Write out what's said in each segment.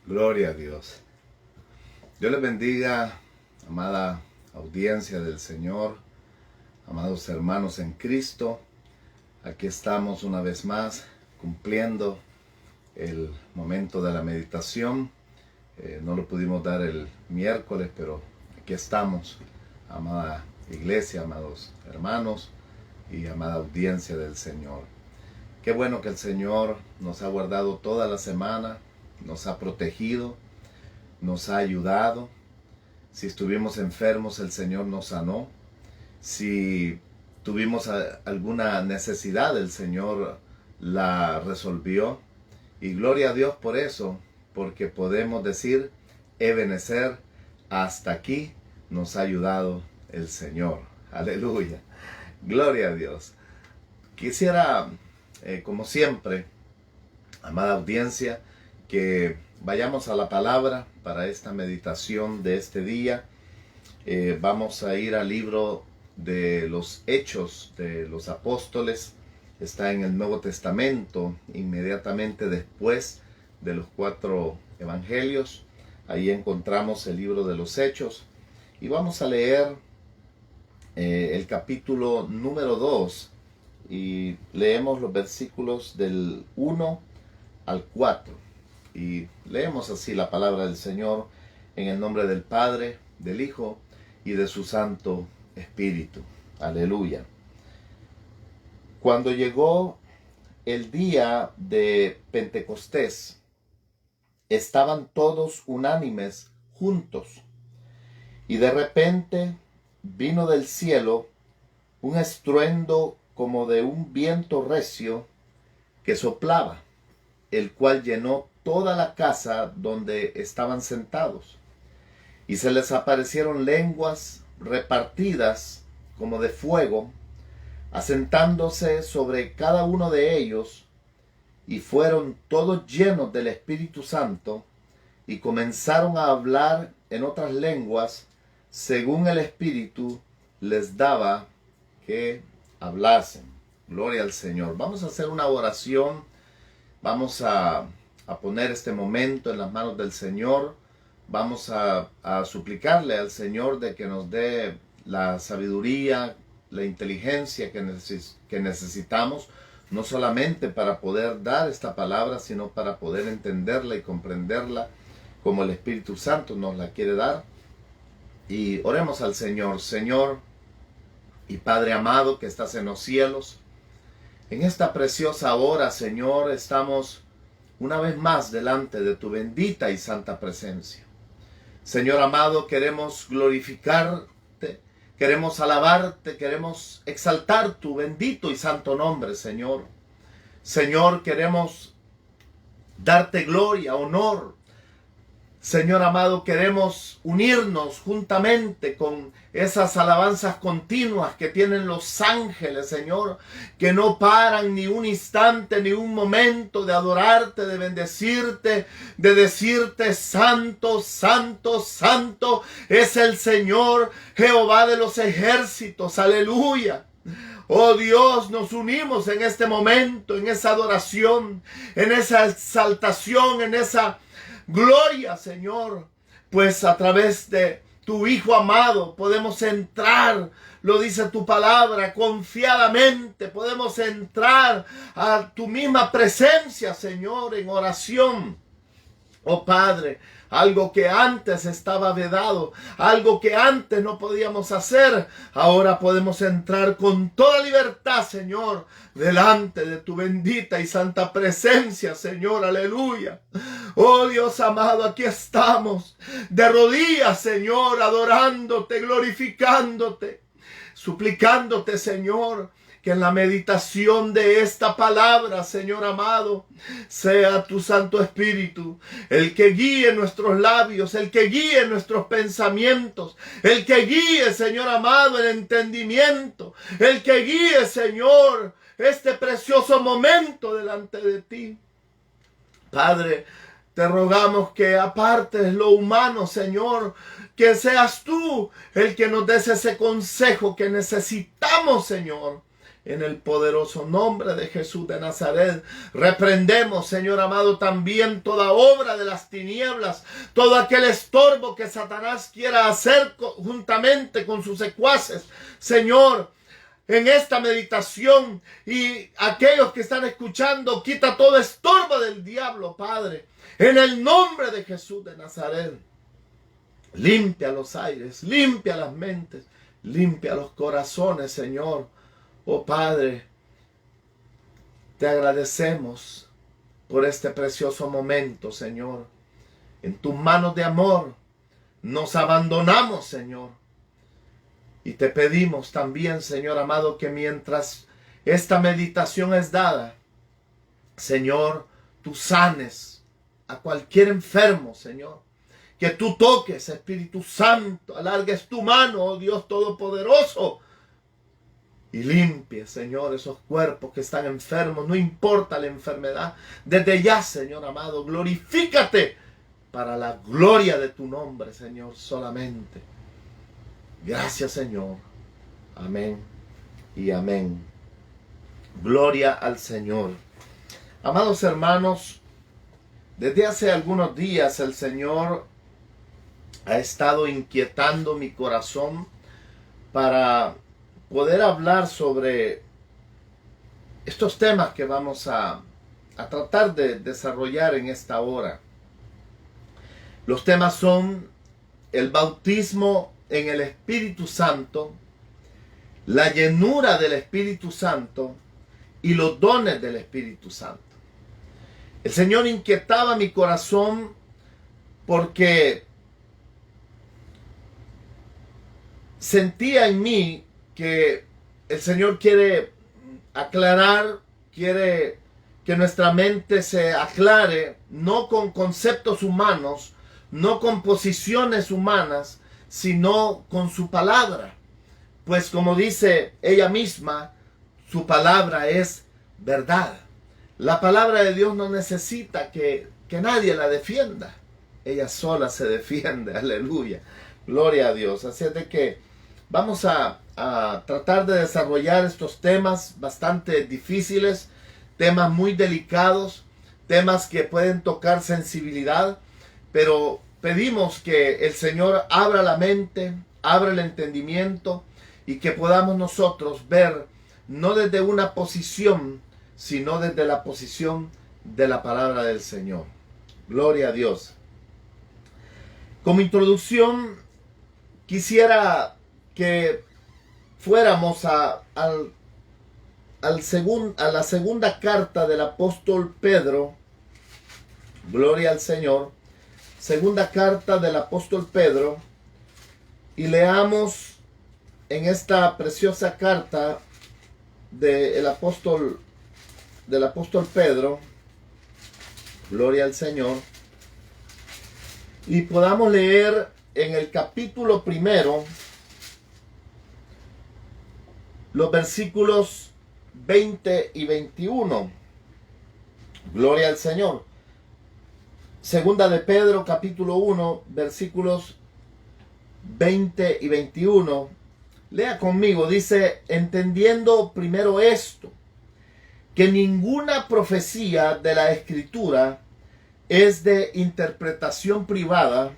Gloria a Dios. Dios les bendiga, amada audiencia del Señor, amados hermanos en Cristo. Aquí estamos una vez más cumpliendo el momento de la meditación. No lo pudimos dar el miércoles, pero aquí estamos, amada iglesia, amados hermanos y amada audiencia del Señor. Qué bueno que el Señor nos ha guardado toda la semana, nos ha protegido, nos ha ayudado. Si estuvimos enfermos, el Señor nos sanó. Si tuvimos alguna necesidad, el Señor la resolvió. Y gloria a Dios por eso, porque podemos decir, Ebenezer, hasta aquí nos ha ayudado el Señor. Aleluya. Gloria a Dios. Quisiera, como siempre, amada audiencia, que vayamos a la palabra para esta meditación de este día. Vamos a ir al libro de los Hechos de los Apóstoles. Está en el Nuevo Testamento, inmediatamente después de los 4 evangelios. Ahí encontramos el libro de los Hechos. Y vamos a leer el capítulo número 2. Y leemos los versículos del 1 al 4. Y leemos así la palabra del Señor en el nombre del Padre, del Hijo y de su Santo Espíritu. Aleluya. Cuando llegó el día de Pentecostés, estaban todos unánimes juntos. Y de repente vino del cielo un estruendo como de un viento recio que soplaba, el cual llenó toda la casa donde estaban sentados. Y se les aparecieron lenguas repartidas como de fuego, asentándose sobre cada uno de ellos, y fueron todos llenos del Espíritu Santo, y comenzaron a hablar en otras lenguas, según el Espíritu les daba que hablasen. Gloria al Señor. Vamos a hacer una oración. Vamos a poner este momento en las manos del Señor. Vamos a suplicarle al Señor de que nos dé la sabiduría, la inteligencia que necesitamos, no solamente para poder dar esta palabra, sino para poder entenderla y comprenderla como el Espíritu Santo nos la quiere dar. Y oremos al Señor. Señor y Padre amado que estás en los cielos, en esta preciosa hora, Señor, estamos una vez más delante de tu bendita y santa presencia. Señor amado, queremos glorificarte, queremos alabarte, queremos exaltar tu bendito y santo nombre, Señor. Señor, queremos darte gloria, honor. Señor amado, queremos unirnos juntamente con esas alabanzas continuas que tienen los ángeles, Señor, que no paran ni un instante, ni un momento de adorarte, de bendecirte, de decirte santo, santo, santo es el Señor Jehová de los ejércitos. Aleluya. Oh Dios, nos unimos en este momento, en esa adoración, en esa exaltación, en esa gloria, Señor, pues a través de tu Hijo amado podemos entrar, lo dice tu palabra, confiadamente podemos entrar a tu misma presencia, Señor, en oración. Oh Padre, algo que antes estaba vedado, algo que antes no podíamos hacer, ahora podemos entrar con toda libertad, Señor, delante de tu bendita y santa presencia, Señor, aleluya. Oh Dios amado, aquí estamos, de rodillas, Señor, adorándote, glorificándote, suplicándote, Señor, que en la meditación de esta palabra, Señor amado, sea tu Santo Espíritu el que guíe nuestros labios, el que guíe nuestros pensamientos, el que guíe, Señor amado, el entendimiento, el que guíe, Señor, este precioso momento delante de ti. Padre, te rogamos que apartes lo humano, Señor, que seas tú el que nos des ese consejo que necesitamos, Señor, En el poderoso nombre de Jesús de Nazaret, reprendemos, Señor amado, también toda obra de las tinieblas, todo aquel estorbo que Satanás quiera hacer juntamente con sus secuaces. Señor, en esta meditación y aquellos que están escuchando, quita todo estorbo del diablo, Padre. En el nombre de Jesús de Nazaret, limpia los aires, limpia las mentes, limpia los corazones, Señor. Oh Padre, te agradecemos por este precioso momento, Señor. En tus manos de amor nos abandonamos, Señor. Y te pedimos también, Señor amado, que mientras esta meditación es dada, Señor, tú sanes a cualquier enfermo, Señor. Que tú toques, Espíritu Santo, alargues tu mano, oh Dios Todopoderoso, y limpie, Señor, esos cuerpos que están enfermos, no importa la enfermedad. Desde ya, Señor amado, glorifícate para la gloria de tu nombre, Señor, solamente. Gracias, Señor. Amén y amén. Gloria al Señor. Amados hermanos, desde hace algunos días el Señor ha estado inquietando mi corazón para poder hablar sobre estos temas que vamos a tratar de desarrollar en esta hora. Los temas son el bautismo en el Espíritu Santo, la llenura del Espíritu Santo y los dones del Espíritu Santo. El Señor inquietaba mi corazón porque sentía en mí que el Señor quiere aclarar, quiere que nuestra mente se aclare, no con conceptos humanos, no con posiciones humanas, sino con su palabra. Pues como dice ella misma, su palabra es verdad. La palabra de Dios no necesita que nadie la defienda. Ella sola se defiende, aleluya. Gloria a Dios. Así es de que vamos a tratar de desarrollar estos temas bastante difíciles, temas muy delicados, temas que pueden tocar sensibilidad, pero pedimos que el Señor abra la mente, abra el entendimiento y que podamos nosotros ver no desde una posición, sino desde la posición de la palabra del Señor. Gloria a Dios. Como introducción, quisiera que fuéramos a la segunda carta del apóstol Pedro. Gloria al Señor. Segunda carta del apóstol Pedro. Y leamos en esta preciosa carta del apóstol Pedro. Gloria al Señor. Y podamos leer en el capítulo 1, los versículos 20 y 21. Gloria al Señor. Segunda de Pedro, capítulo 1, versículos 20 y 21. Lea conmigo, dice: entendiendo primero esto, que ninguna profecía de la Escritura es de interpretación privada,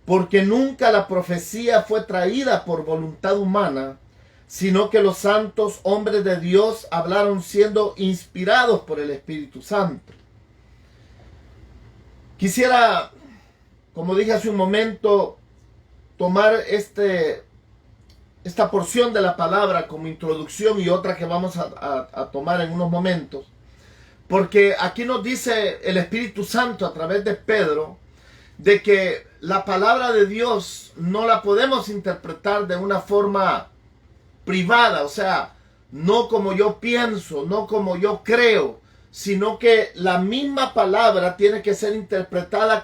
porque nunca la profecía fue traída por voluntad humana, sino que los santos hombres de Dios hablaron siendo inspirados por el Espíritu Santo. Quisiera, como dije hace un momento, tomar esta porción de la palabra como introducción y otra que vamos a tomar en unos momentos, porque aquí nos dice el Espíritu Santo a través de Pedro de que la palabra de Dios no la podemos interpretar de una forma privada, o sea, no como yo pienso, no como yo creo, sino que la misma palabra tiene que ser interpretada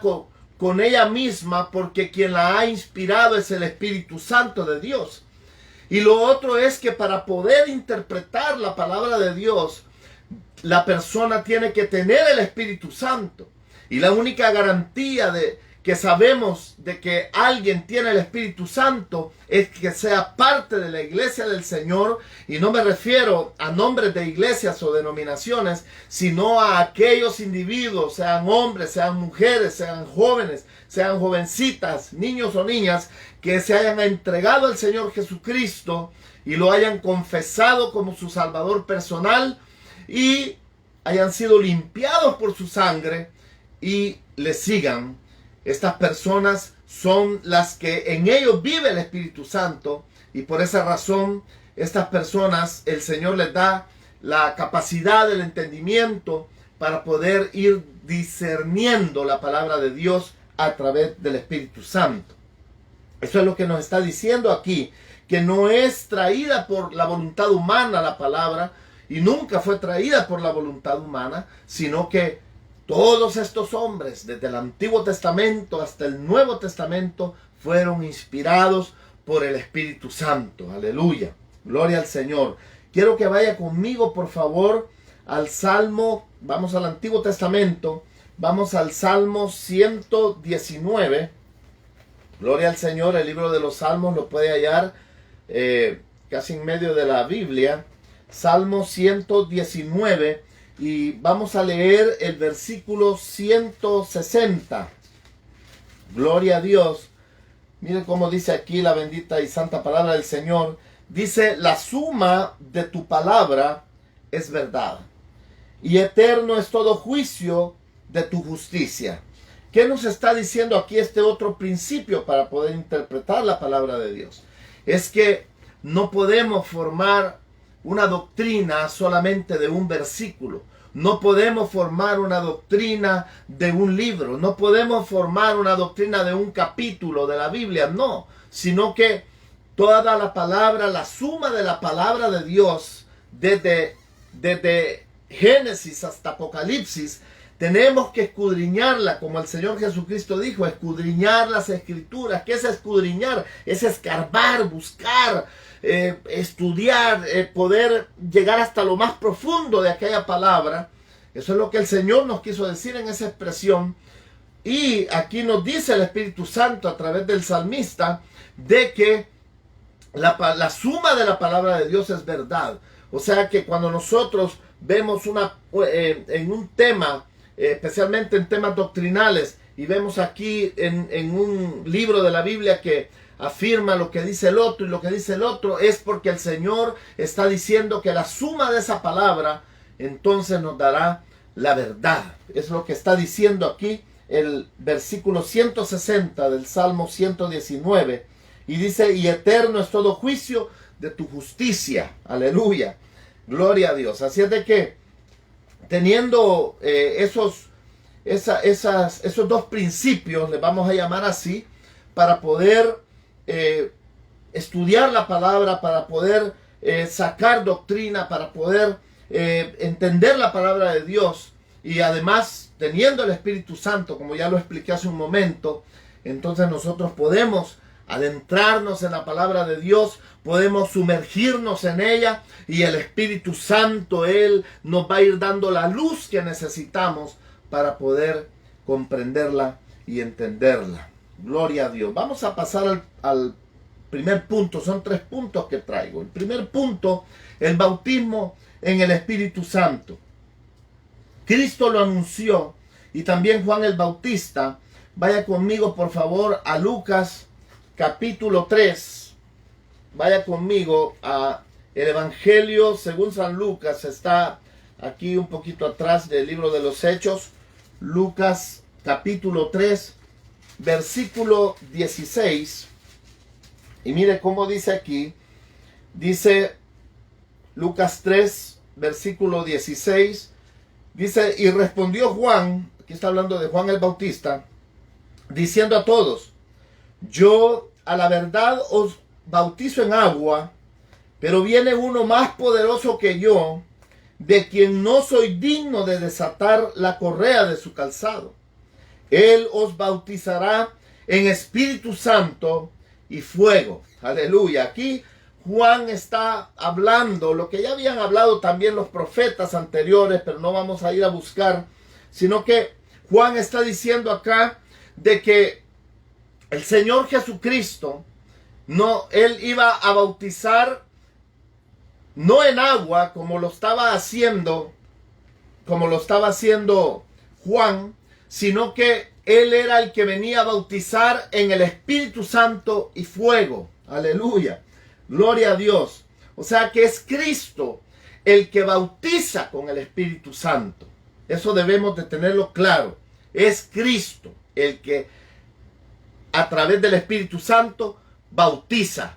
con ella misma, porque quien la ha inspirado es el Espíritu Santo de Dios. Y lo otro es que para poder interpretar la palabra de Dios, la persona tiene que tener el Espíritu Santo. Y la única garantía de que sabemos de que alguien tiene el Espíritu Santo es que sea parte de la iglesia del Señor, y no me refiero a nombres de iglesias o denominaciones, sino a aquellos individuos, sean hombres, sean mujeres, sean jóvenes, sean jovencitas, niños o niñas, que se hayan entregado al Señor Jesucristo y lo hayan confesado como su Salvador personal y hayan sido limpiados por su sangre y le sigan. Estas personas son las que en ellos vive el Espíritu Santo, y por esa razón estas personas el Señor les da la capacidad del entendimiento para poder ir discerniendo la palabra de Dios a través del Espíritu Santo. Eso es lo que nos está diciendo aquí, que no es traída por la voluntad humana la palabra, y nunca fue traída por la voluntad humana, sino que todos estos hombres, desde el Antiguo Testamento hasta el Nuevo Testamento, fueron inspirados por el Espíritu Santo. Aleluya. Gloria al Señor. Quiero que vaya conmigo, por favor, al Salmo. Vamos al Antiguo Testamento. Vamos al Salmo 119. Gloria al Señor. El libro de los Salmos lo puede hallar casi en medio de la Biblia. Salmo 119. Y vamos a leer el versículo 160. Gloria a Dios. Miren cómo dice aquí la bendita y santa palabra del Señor. Dice: la suma de tu palabra es verdad, y eterno es todo juicio de tu justicia. ¿Qué nos está diciendo aquí este otro principio para poder interpretar la palabra de Dios? Es que no podemos formar una doctrina solamente de un versículo. No podemos formar una doctrina de un libro. No podemos formar una doctrina de un capítulo de la Biblia. No, sino que toda la palabra, la suma de la palabra de Dios, desde Génesis hasta Apocalipsis, tenemos que escudriñarla, como el Señor Jesucristo dijo, escudriñar las Escrituras. ¿Qué es escudriñar? Es escarbar, buscar, estudiar, poder llegar hasta lo más profundo de aquella palabra. Eso es lo que el Señor nos quiso decir en esa expresión. Y aquí nos dice el Espíritu Santo a través del salmista de que la suma de la palabra de Dios es verdad. O sea que cuando nosotros vemos en un tema, especialmente en temas doctrinales, y vemos aquí en un libro de la Biblia que afirma lo que dice el otro y lo que dice el otro, es porque el Señor está diciendo que la suma de esa palabra entonces nos dará la verdad. Es lo que está diciendo aquí el versículo 160 del Salmo 119, y dice: y eterno es todo juicio de tu justicia. Aleluya. Gloria a Dios. Así es de que, teniendo esos dos principios, les vamos a llamar así, para poder estudiar la palabra, para poder sacar doctrina, para poder entender la palabra de Dios, y además teniendo el Espíritu Santo, como ya lo expliqué hace un momento, entonces nosotros podemos adentrarnos en la palabra de Dios, podemos sumergirnos en ella, y el Espíritu Santo, Él nos va a ir dando la luz que necesitamos para poder comprenderla y entenderla. Gloria a Dios. Vamos a pasar al primer punto. Son 3 puntos que traigo. El primer punto: el bautismo en el Espíritu Santo. Cristo lo anunció, y también Juan el Bautista. Vaya conmigo, por favor, a Lucas capítulo 3. Vaya conmigo a el Evangelio según San Lucas. Está aquí un poquito atrás del libro de los Hechos. Lucas capítulo 3, versículo 16. Y mire cómo dice aquí. Dice Lucas 3, versículo 16. Dice: y respondió Juan, aquí está hablando de Juan el Bautista, diciendo a todos: yo a la verdad os bautizo en agua, pero viene uno más poderoso que yo, de quien no soy digno de desatar la correa de su calzado. Él os bautizará en Espíritu Santo y fuego. Aleluya. Aquí Juan está hablando lo que ya habían hablado también los profetas anteriores, pero no vamos a ir a buscar, sino que Juan está diciendo acá de que el Señor Jesucristo, no, Él iba a bautizar no en agua como lo estaba haciendo Juan, sino que Él era el que venía a bautizar en el Espíritu Santo y fuego. Aleluya. Gloria a Dios. O sea que es Cristo el que bautiza con el Espíritu Santo. Eso debemos de tenerlo claro. Es Cristo el que a través del Espíritu Santo bautiza.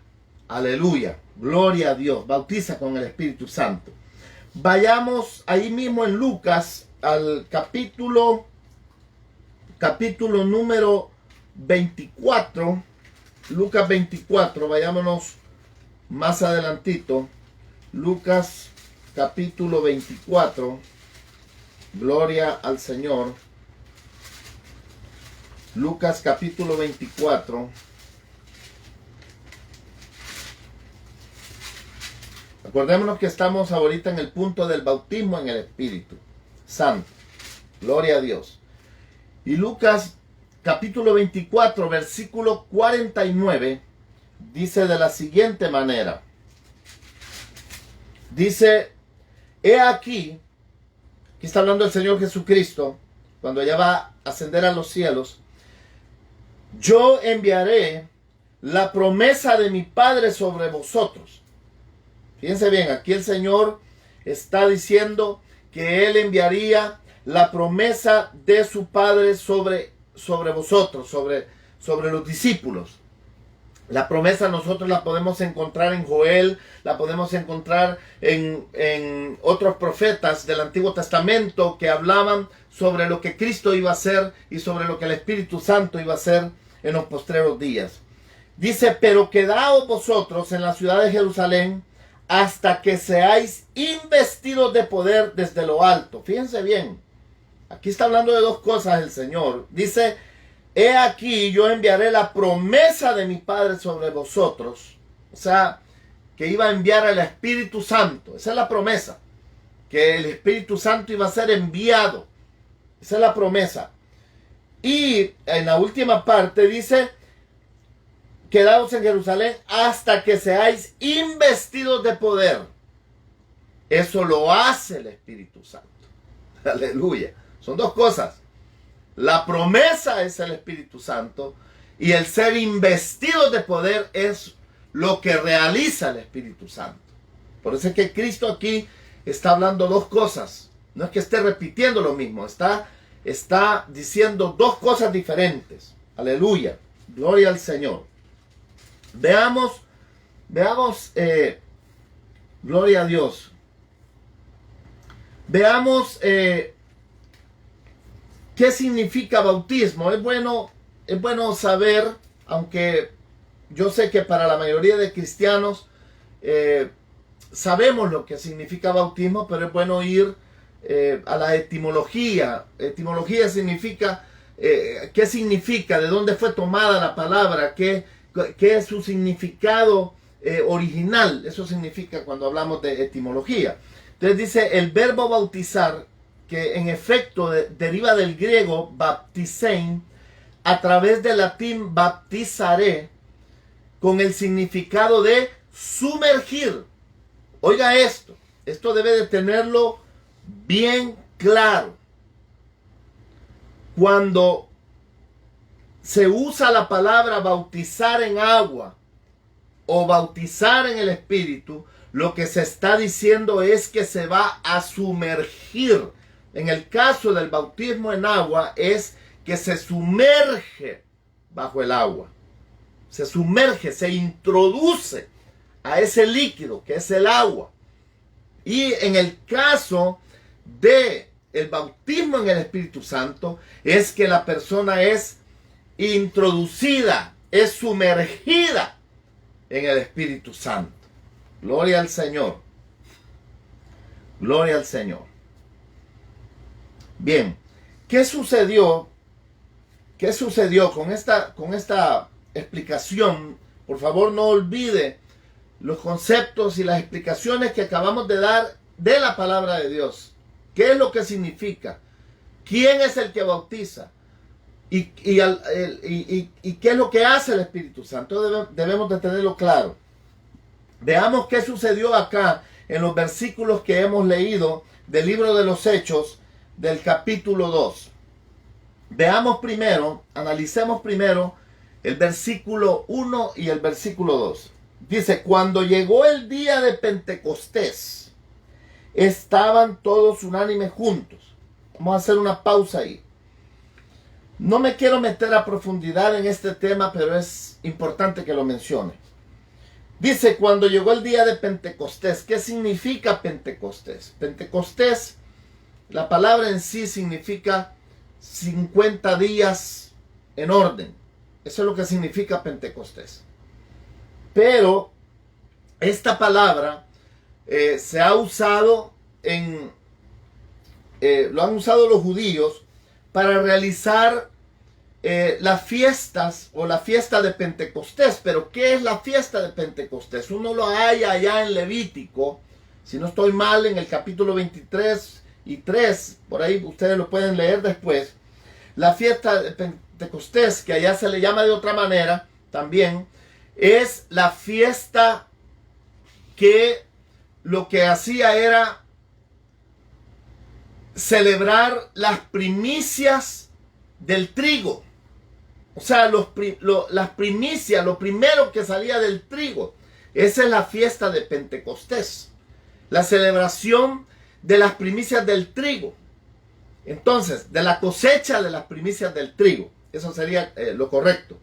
Aleluya. Gloria a Dios. Bautiza con el Espíritu Santo. Vayamos ahí mismo en Lucas al capítulo número 24. Lucas 24. Vayámonos más adelantito. Lucas capítulo 24. Gloria al Señor. Lucas capítulo 24. Acordémonos que estamos ahorita en el punto del bautismo en el Espíritu Santo. Gloria a Dios. Y Lucas capítulo 24, versículo 49, dice de la siguiente manera. Dice, he aquí está hablando el Señor Jesucristo, cuando ya va a ascender a los cielos, yo enviaré la promesa de mi Padre sobre vosotros. Fíjense bien, aquí el Señor está diciendo que Él enviaría la promesa de su Padre sobre vosotros, sobre los discípulos. La promesa nosotros la podemos encontrar en Joel, la podemos encontrar en otros profetas del Antiguo Testamento que hablaban sobre lo que Cristo iba a hacer y sobre lo que el Espíritu Santo iba a hacer en los postreros días. Dice, pero quedaos vosotros en la ciudad de Jerusalén hasta que seáis investidos de poder desde lo alto. Fíjense bien, aquí está hablando de dos cosas el Señor. Dice, he aquí yo enviaré la promesa de mi Padre sobre vosotros. O sea, que iba a enviar al Espíritu Santo. Esa es la promesa. Que el Espíritu Santo iba a ser enviado. Esa es la promesa. Y en la última parte dice, quedaos en Jerusalén hasta que seáis investidos de poder. Eso lo hace el Espíritu Santo. Aleluya. Son dos cosas. La promesa es el Espíritu Santo y el ser investido de poder es lo que realiza el Espíritu Santo. Por eso es que Cristo aquí está hablando dos cosas. No es que esté repitiendo lo mismo, está diciendo dos cosas diferentes. Aleluya. Gloria al Señor. Veamos, gloria a Dios. Veamos ¿qué significa bautismo? Es bueno saber, aunque yo sé que para la mayoría de cristianos sabemos lo que significa bautismo, pero es bueno ir a la etimología. Etimología significa qué significa, de dónde fue tomada la palabra, qué es su significado original. Eso significa cuando hablamos de etimología. Entonces dice el verbo bautizar, que en efecto deriva del griego baptisein, a través del latín baptizaré, con el significado de sumergir. Oiga esto debe de tenerlo bien claro. Cuando se usa la palabra bautizar en agua o bautizar en el Espíritu, lo que se está diciendo es que se va a sumergir. En el caso del bautismo en agua es que se sumerge bajo el agua. Se sumerge, se introduce a ese líquido que es el agua. Y en el caso de el bautismo en el Espíritu Santo es que la persona es introducida, es sumergida en el Espíritu Santo. Gloria al Señor. Gloria al Señor. Bien, ¿qué sucedió con esta explicación? Por favor, no olvide los conceptos y las explicaciones que acabamos de dar de la palabra de Dios. ¿Qué es lo que significa? ¿Quién es el que bautiza? ¿Y qué es lo que hace el Espíritu Santo? Debemos de tenerlo claro. Veamos qué sucedió acá en los versículos que hemos leído del libro de los Hechos, del capítulo 2. Veamos primero, analicemos primero el versículo 1 y el versículo 2. Dice, cuando llegó el día de Pentecostés, estaban todos unánimes juntos. Vamos a hacer una pausa ahí. No me quiero meter a profundidad en este tema, pero es importante que lo mencione. Dice, cuando llegó el día de Pentecostés. ¿Qué significa Pentecostés? Pentecostés, la palabra en sí significa 50 días en orden. Eso es lo que significa Pentecostés. Pero esta palabra se ha usado lo han usado los judíos para realizar las fiestas o la fiesta de Pentecostés. Pero ¿qué es la fiesta de Pentecostés? Uno lo halla allá en Levítico, si no estoy mal, en el capítulo 23 y 3, por ahí ustedes lo pueden leer después. La fiesta de Pentecostés, que allá se le llama de otra manera también, es la fiesta que lo que hacía era celebrar las primicias del trigo. O sea, las primicias, lo primero que salía del trigo. Esa es la fiesta de Pentecostés. La celebración de las primicias del trigo. Entonces, de la cosecha de las primicias del trigo. Eso sería lo correcto.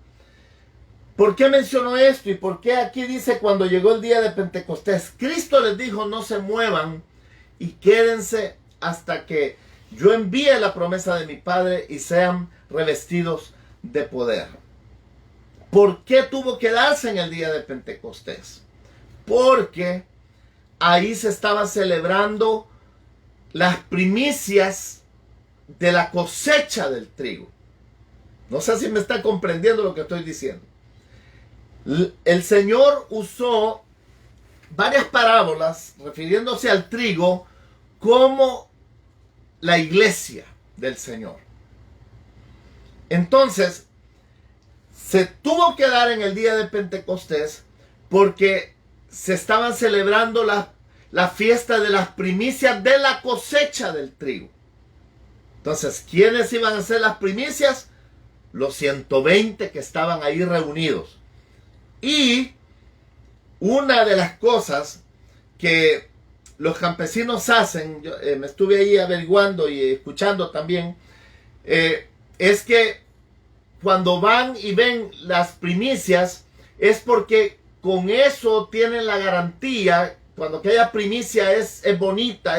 ¿Por qué menciono esto? ¿Y por qué aquí dice cuando llegó el día de Pentecostés? Cristo les dijo, no se muevan y quédense hasta que yo envíe la promesa de mi Padre y sean revestidos de poder. ¿Por qué tuvo que darse en el día de Pentecostés? Porque ahí se estaban celebrando las primicias de la cosecha del trigo. No sé si me está comprendiendo lo que estoy diciendo. El Señor usó varias parábolas refiriéndose al trigo como la iglesia del Señor. Entonces, se tuvo que dar en el día de Pentecostés porque se estaban celebrando la fiesta de las primicias de la cosecha del trigo. Entonces, ¿quiénes iban a ser las primicias? Los 120 que estaban ahí reunidos. Y una de las cosas que los campesinos hacen, yo me estuve ahí averiguando y escuchando también, es que cuando van y ven las primicias, es porque con eso tienen la garantía, cuando aquella primicia es bonita,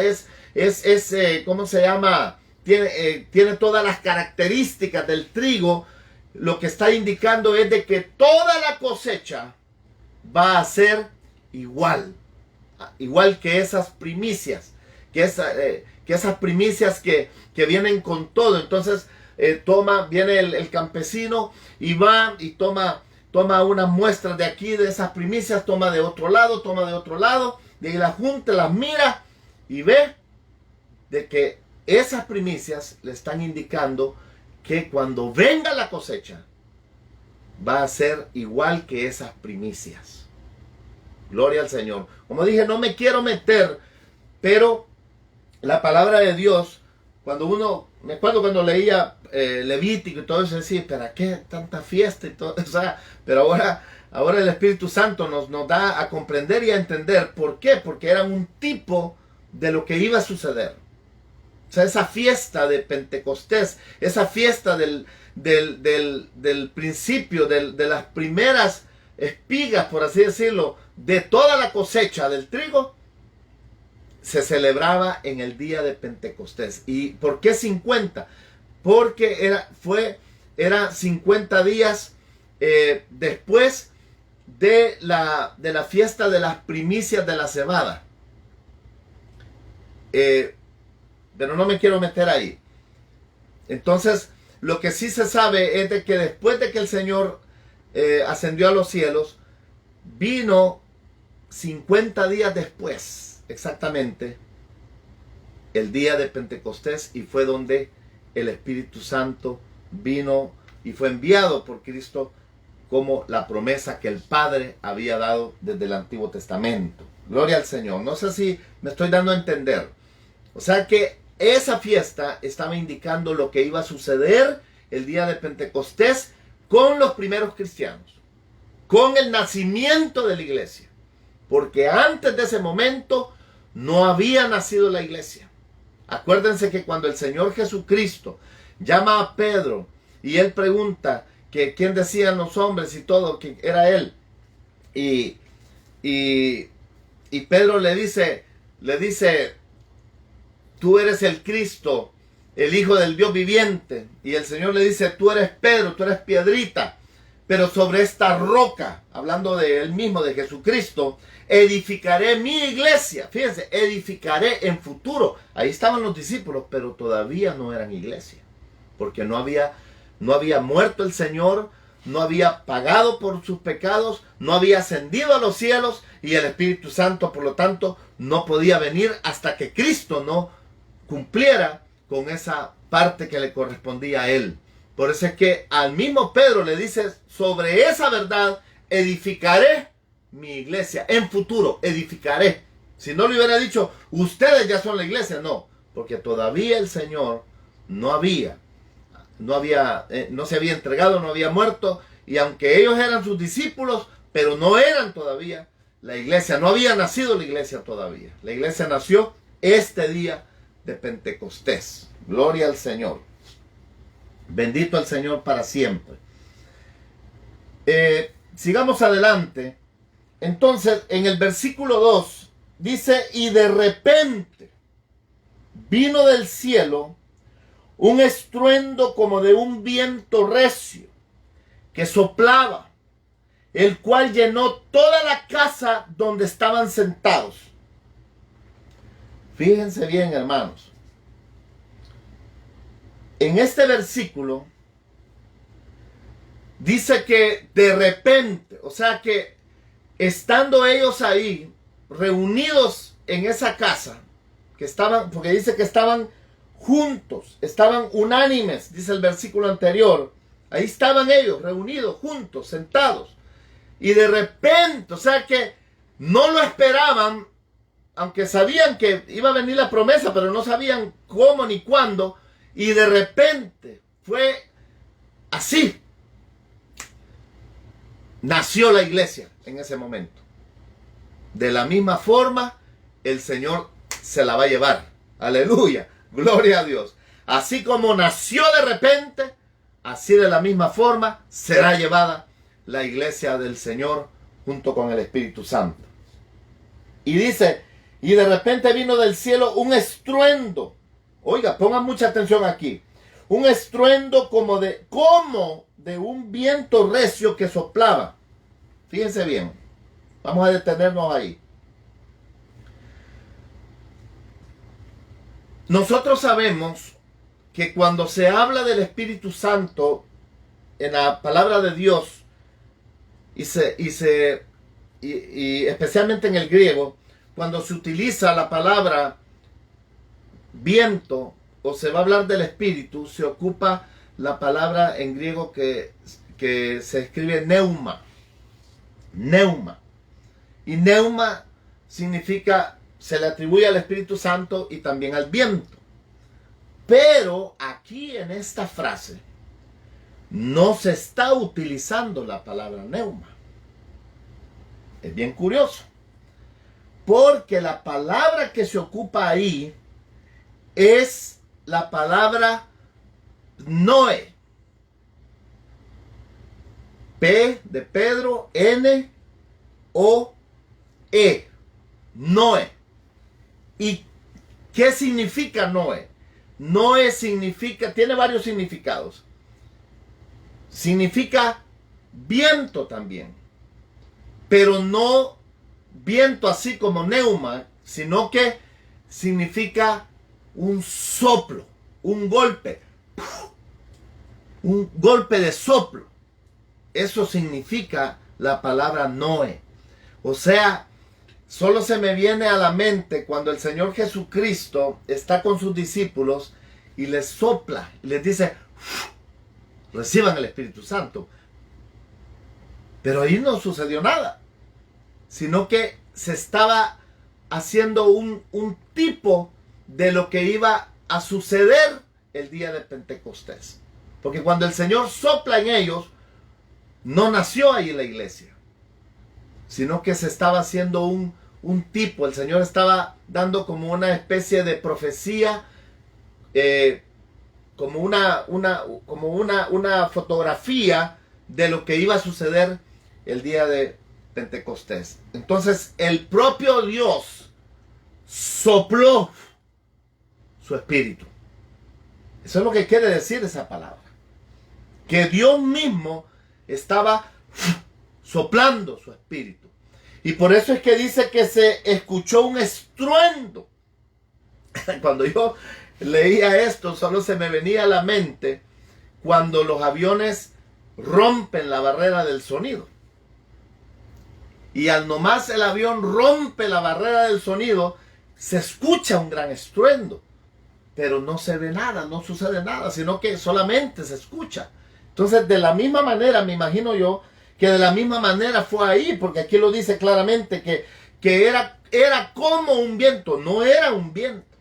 ¿cómo se llama? Tiene todas las características del trigo, lo que está indicando es de que toda la cosecha va a ser igual que esas primicias, que esas primicias que vienen con todo. Entonces viene el campesino y va y toma unas muestras de aquí, de esas primicias, toma de otro lado, de ahí las junta, las mira y ve de que esas primicias le están indicando que cuando venga la cosecha va a ser igual que esas primicias. Gloria al Señor. Como dije, no me quiero meter, pero la palabra de Dios, me acuerdo cuando leía Levítico y todo eso, decía, ¿para qué tanta fiesta y todo? O sea, pero ahora el Espíritu Santo nos da a comprender y a entender. ¿Por qué? Porque era un tipo de lo que iba a suceder. O sea, esa fiesta de Pentecostés, esa fiesta del principio, de las primeras espigas, por así decirlo, de toda la cosecha del trigo, se celebraba en el día de Pentecostés. ¿Y por qué 50? Porque era 50 días después de la fiesta de las primicias de la cebada. Pero no me quiero meter ahí. Entonces, lo que sí se sabe es de que después de que el Señor ascendió a los cielos, vino 50 días después, exactamente, el día de Pentecostés, y fue donde el Espíritu Santo vino y fue enviado por Cristo como la promesa que el Padre había dado desde el Antiguo Testamento. Gloria al Señor. No sé si me estoy dando a entender. O sea que esa fiesta estaba indicando lo que iba a suceder el día de Pentecostés con los primeros cristianos, con el nacimiento de la iglesia. Porque antes de ese momento no había nacido la iglesia. Acuérdense que cuando el Señor Jesucristo llama a Pedro y él pregunta que quién decían los hombres y todo, que era él. Y Pedro le dice, tú eres el Cristo, el Hijo del Dios viviente. Y el Señor le dice, tú eres Pedro, tú eres piedrita. Pero sobre esta roca, hablando de él mismo, de Jesucristo, edificaré mi iglesia. Fíjense, edificaré en futuro. Ahí estaban los discípulos, pero todavía no eran iglesia. Porque no había muerto el Señor, no había pagado por sus pecados, no había ascendido a los cielos y el Espíritu Santo, por lo tanto, no podía venir hasta que Cristo no cumpliera con esa parte que le correspondía a él. Por eso es que al mismo Pedro le dice, sobre esa verdad edificaré mi iglesia. En futuro, edificaré. Si no le hubiera dicho, ustedes ya son la iglesia, no. Porque todavía el Señor no se había entregado, no había muerto. Y aunque ellos eran sus discípulos, pero no eran todavía la iglesia. No había nacido la iglesia todavía. La iglesia nació este día de Pentecostés. Gloria al Señor. Bendito el Señor para siempre. Sigamos adelante. Entonces, en el versículo 2 dice, y de repente vino del cielo un estruendo como de un viento recio que soplaba, el cual llenó toda la casa donde estaban sentados. Fíjense bien, hermanos. En este versículo dice que de repente, o sea que estando ellos ahí, reunidos en esa casa, que estaban, porque dice que estaban juntos, estaban unánimes, dice el versículo anterior, ahí estaban ellos reunidos, juntos, sentados, y de repente, o sea que no lo esperaban, aunque sabían que iba a venir la promesa, pero no sabían cómo ni cuándo. Y de repente fue así. Nació la iglesia en ese momento. De la misma forma, el Señor se la va a llevar. Aleluya. Gloria a Dios. Así como nació de repente, así de la misma forma será llevada la iglesia del Señor junto con el Espíritu Santo. Y dice, y de repente vino del cielo un estruendo. Oiga, pongan mucha atención aquí. Un estruendo como de un viento recio que soplaba. Fíjense bien. Vamos a detenernos ahí. Nosotros sabemos que cuando se habla del Espíritu Santo en la palabra de Dios y especialmente en el griego, cuando se utiliza la palabra viento o se va a hablar del Espíritu, se ocupa la palabra en griego que se escribe neuma. Neuma. Y neuma significa, se le atribuye al Espíritu Santo y también al viento. Pero aquí en esta frase no se está utilizando la palabra neuma. Es bien curioso. Porque la palabra que se ocupa ahí es la palabra Noé. P de Pedro, N, O, E. Noé. ¿Y qué significa Noé? Noé significa, tiene varios significados. Significa viento también. Pero no viento así como neuma, sino que significa un soplo, un golpe de soplo. Eso significa la palabra Noé. O sea, solo se me viene a la mente cuando el Señor Jesucristo está con sus discípulos y les sopla, y les dice, reciban el Espíritu Santo. Pero ahí no sucedió nada, sino que se estaba haciendo un tipo de lo que iba a suceder el día de Pentecostés. Porque cuando el Señor sopla en ellos, no nació ahí la iglesia, sino que se estaba haciendo un tipo. El Señor estaba dando como una especie de profecía, como una fotografía de lo que iba a suceder el día de Pentecostés. Entonces el propio Dios sopló su espíritu. Eso es lo que quiere decir esa palabra. Que Dios mismo estaba soplando su espíritu. Y por eso es que dice que se escuchó un estruendo. Cuando yo leía esto, solo se me venía a la mente cuando los aviones rompen la barrera del sonido. Y al nomás el avión rompe la barrera del sonido, se escucha un gran estruendo. Pero no se ve nada, no sucede nada, sino que solamente se escucha. Entonces, de la misma manera, me imagino yo, que de la misma manera fue ahí, porque aquí lo dice claramente que era como un viento, no era un viento.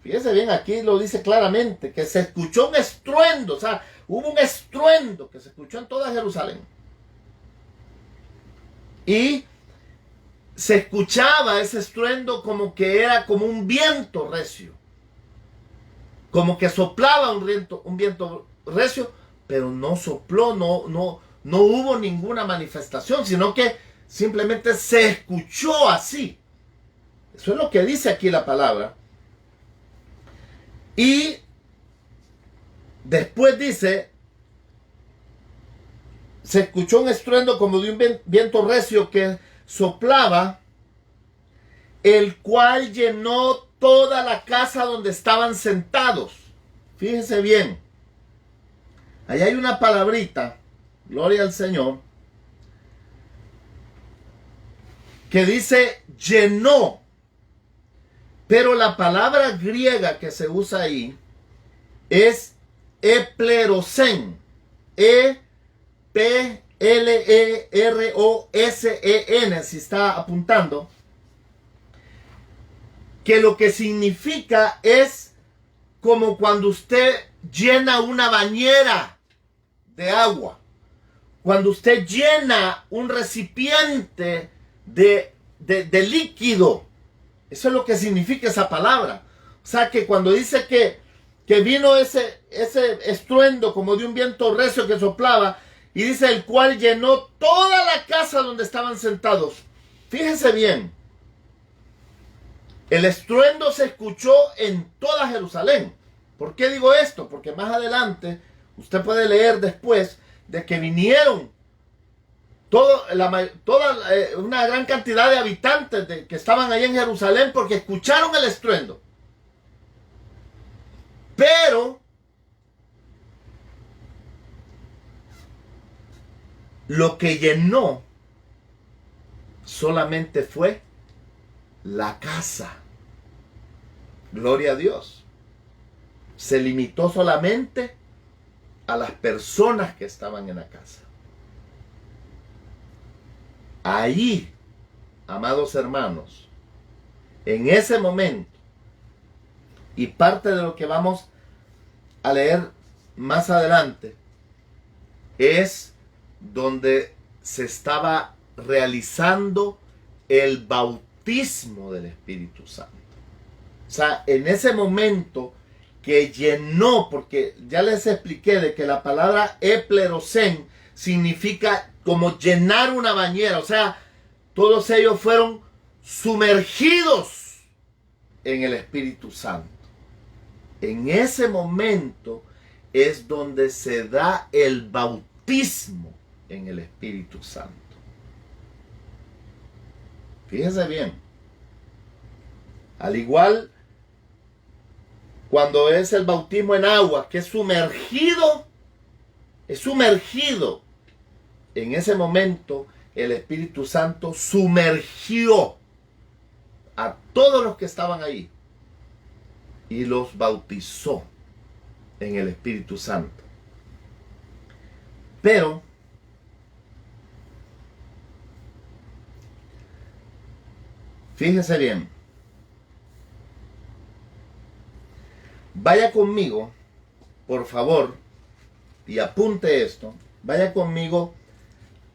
Fíjese bien, aquí lo dice claramente, que se escuchó un estruendo, o sea, hubo un estruendo que se escuchó en toda Jerusalén. Y se escuchaba ese estruendo como que era como un viento recio. Como que soplaba un viento recio, pero no sopló, no hubo ninguna manifestación, sino que simplemente se escuchó así. Eso es lo que dice aquí la palabra. Y después dice, se escuchó un estruendo como de un viento recio que soplaba, el cual llenó toda la casa donde estaban sentados. Fíjense bien. Ahí hay una palabrita, gloria al Señor, que dice llenó. Pero la palabra griega que se usa ahí es eplerosen. E-P-L-E-R-O-S-E-N, si está apuntando. Que lo que significa es como cuando usted llena una bañera de agua. Cuando usted llena un recipiente de líquido. Eso es lo que significa esa palabra. O sea que cuando dice que vino ese estruendo como de un viento recio que soplaba, y dice el cual llenó toda la casa donde estaban sentados. Fíjese bien. El estruendo se escuchó en toda Jerusalén. ¿Por qué digo esto? Porque más adelante usted puede leer después de que vinieron una gran cantidad de habitantes que estaban ahí en Jerusalén porque escucharon el estruendo. Pero lo que llenó solamente fue la casa. Gloria a Dios. Se limitó solamente a las personas que estaban en la casa. Ahí, amados hermanos, en ese momento, y parte de lo que vamos a leer más adelante, es donde se estaba realizando el bautismo del Espíritu Santo. O sea, en ese momento que llenó, porque ya les expliqué de que la palabra eplerosen significa como llenar una bañera. O sea, todos ellos fueron sumergidos en el Espíritu Santo. En ese momento es donde se da el bautismo en el Espíritu Santo. Fíjense bien. Al igual cuando es el bautismo en agua, que es sumergido. En ese momento el Espíritu Santo sumergió a todos los que estaban ahí y los bautizó en el Espíritu Santo. Pero fíjese bien, vaya conmigo, por favor, y apunte esto, vaya conmigo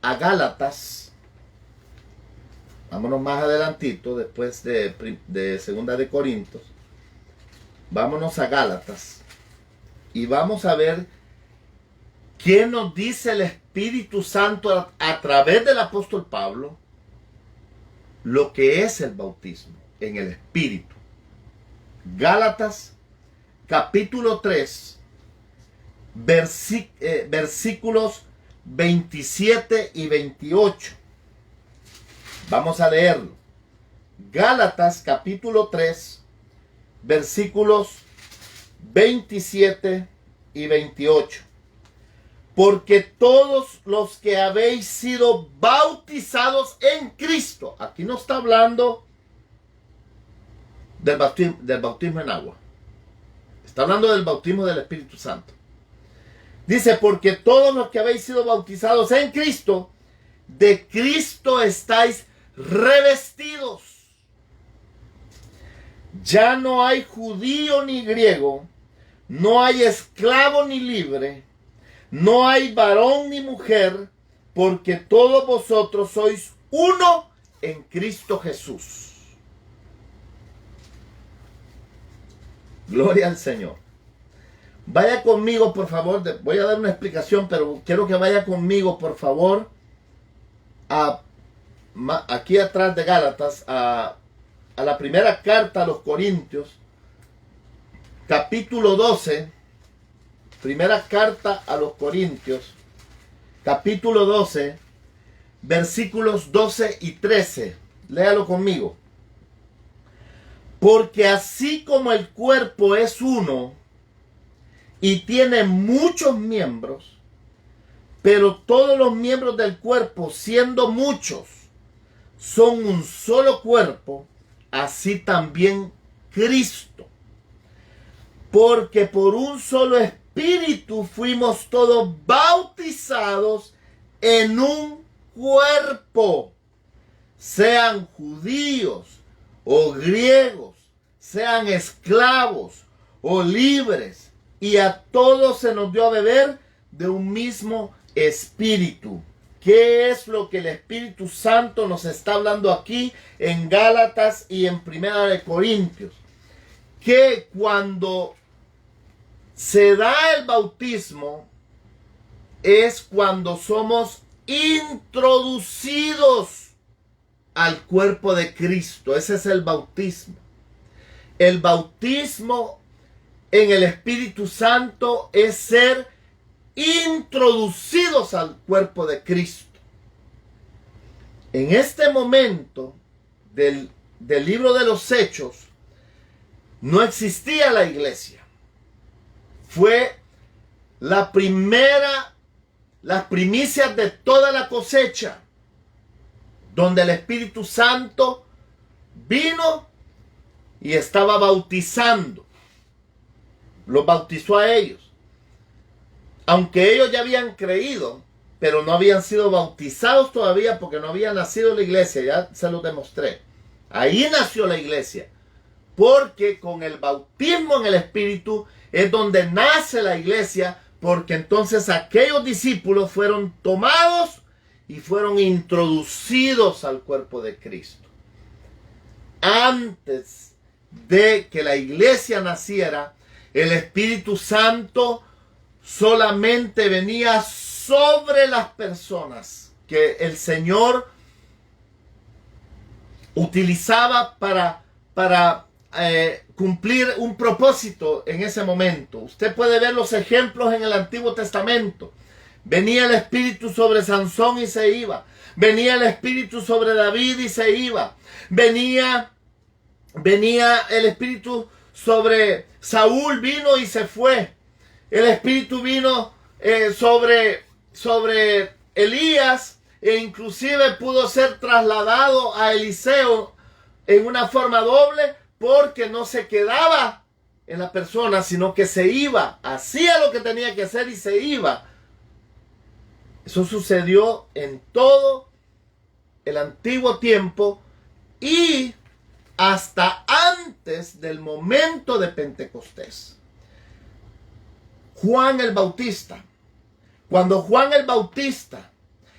a Gálatas. Vámonos más adelantito, después de Segunda de Corintios. Vámonos a Gálatas. Y vamos a ver qué nos dice el Espíritu Santo a través del apóstol Pablo, lo que es el bautismo en el Espíritu. Gálatas capítulo 3, versículos 27 y 28. Vamos a leerlo. Gálatas capítulo 3, versículos 27 y 28. Porque todos los que habéis sido bautizados en Cristo, aquí no está hablando del bautismo en agua, está hablando del bautismo del Espíritu Santo. Dice, porque todos los que habéis sido bautizados en Cristo, de Cristo estáis revestidos. Ya no hay judío ni griego, no hay esclavo ni libre, no hay varón ni mujer, porque todos vosotros sois uno en Cristo Jesús. Gloria al Señor. Vaya conmigo, por favor. Voy a dar una explicación, pero quiero que vaya conmigo, por favor, aquí atrás de Gálatas, a la primera carta a los Corintios, capítulo 12, primera carta a los Corintios, capítulo 12, versículos 12 y 13. Léalo conmigo. Porque así como el cuerpo es uno y tiene muchos miembros, pero todos los miembros del cuerpo, siendo muchos, son un solo cuerpo, así también Cristo. Porque por un solo espíritu fuimos todos bautizados en un cuerpo, sean judíos o griegos, sean esclavos o libres, y a todos se nos dio a beber de un mismo espíritu. ¿Qué es lo que el Espíritu Santo nos está hablando aquí en Gálatas y en Primera de Corintios? Que cuando se da el bautismo es cuando somos introducidos al cuerpo de Cristo. Ese es el bautismo. El bautismo en el Espíritu Santo es ser introducidos al cuerpo de Cristo. En este momento del libro de los Hechos no existía la iglesia. Fue las primicias de toda la cosecha, donde el Espíritu Santo vino y estaba bautizando. Los bautizó a ellos. Aunque ellos ya habían creído, pero no habían sido bautizados todavía porque no había nacido la iglesia, ya se los demostré. Ahí nació la iglesia, porque con el bautismo en el Espíritu es donde nace la iglesia, porque entonces aquellos discípulos fueron tomados y fueron introducidos al cuerpo de Cristo. Antes de que la iglesia naciera, el Espíritu Santo solamente venía sobre las personas que el Señor utilizaba para cumplir un propósito en ese momento. Usted puede ver los ejemplos en el Antiguo Testamento. Venía el Espíritu sobre Sansón y se iba. Venía el Espíritu sobre David y se iba. Venía el Espíritu sobre Saúl, vino y se fue. El Espíritu vino sobre Elías, e inclusive pudo ser trasladado a Eliseo en una forma doble, porque no se quedaba en la persona, sino que se iba, hacía lo que tenía que hacer y se iba. Eso sucedió en todo el antiguo tiempo y hasta antes del momento de Pentecostés. Juan el Bautista. Cuando Juan el Bautista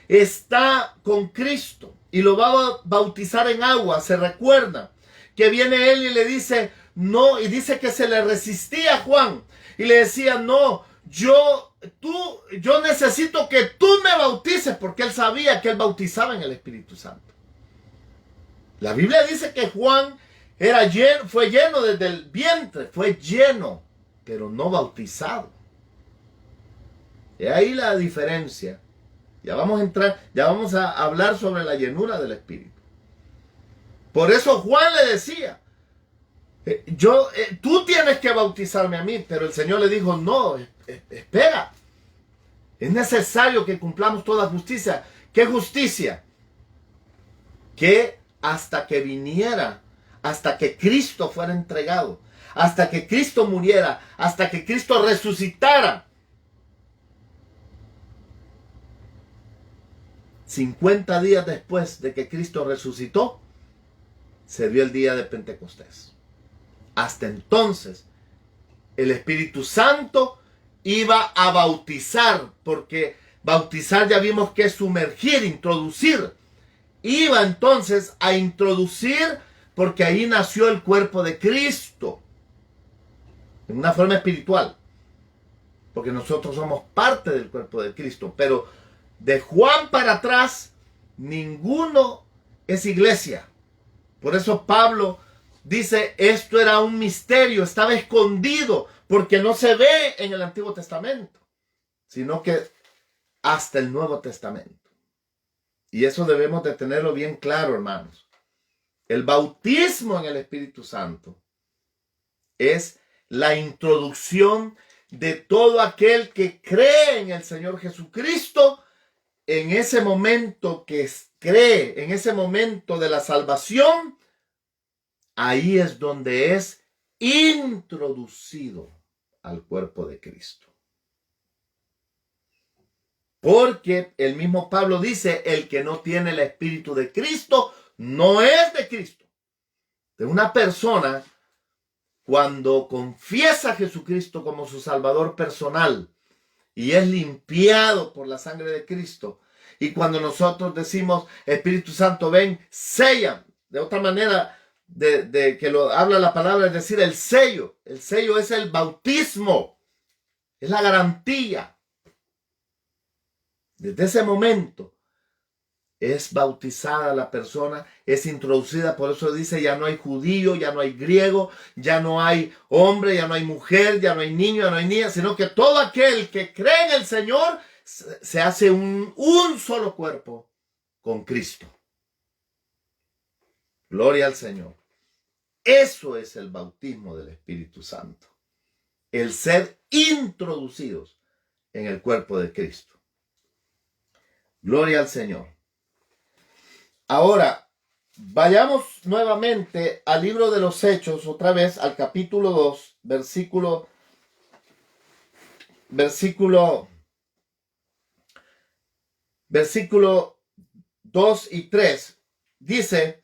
está con Cristo y lo va a bautizar en agua, se recuerda que viene él y le dice, no, y dice que se le resistía a Juan y le decía, no, yo necesito que tú me bautices, porque él sabía que él bautizaba en el Espíritu Santo. La Biblia dice que Juan fue lleno desde el vientre, fue lleno, pero no bautizado. Y ahí la diferencia. Ya vamos a hablar sobre la llenura del Espíritu. Por eso Juan le decía, tú tienes que bautizarme a mí, pero el Señor le dijo, no, espera. Es necesario que cumplamos toda justicia. ¿Qué justicia? Que hasta que viniera, hasta que Cristo fuera entregado, hasta que Cristo muriera, hasta que Cristo resucitara. 50 días después de que Cristo resucitó, se dio el día de Pentecostés. Hasta entonces, el Espíritu Santo iba a bautizar, porque bautizar ya vimos que es sumergir, introducir. Iba entonces a introducir, porque ahí nació el cuerpo de Cristo, en una forma espiritual, porque nosotros somos parte del cuerpo de Cristo, pero de Juan para atrás, ninguno es iglesia. Por eso Pablo dice, esto era un misterio, estaba escondido, porque no se ve en el Antiguo Testamento, sino que hasta el Nuevo Testamento. Y eso debemos de tenerlo bien claro, hermanos. El bautismo en el Espíritu Santo es la introducción de todo aquel que cree en el Señor Jesucristo. En ese momento que cree, en ese momento de la salvación, ahí es donde es introducido al cuerpo de Cristo. Porque el mismo Pablo dice, el que no tiene el Espíritu de Cristo, no es de Cristo. De una persona, cuando confiesa a Jesucristo como su Salvador personal, y es limpiado por la sangre de Cristo. Y cuando nosotros decimos, Espíritu Santo, ven, sella. De otra manera de que lo habla la palabra, es decir, el sello. El sello es el bautismo. Es la garantía. Desde ese momento es bautizada la persona, es introducida. Por eso dice, ya no hay judío, ya no hay griego, ya no hay hombre, ya no hay mujer, ya no hay niño, ya no hay niña, sino que todo aquel que cree en el Señor se hace un solo cuerpo con Cristo. Gloria al Señor. Eso es el bautismo del Espíritu Santo. El ser introducidos en el cuerpo de Cristo. Gloria al Señor. Ahora, vayamos nuevamente al libro de los Hechos, otra vez al capítulo 2, versículo 2 y 3. Dice,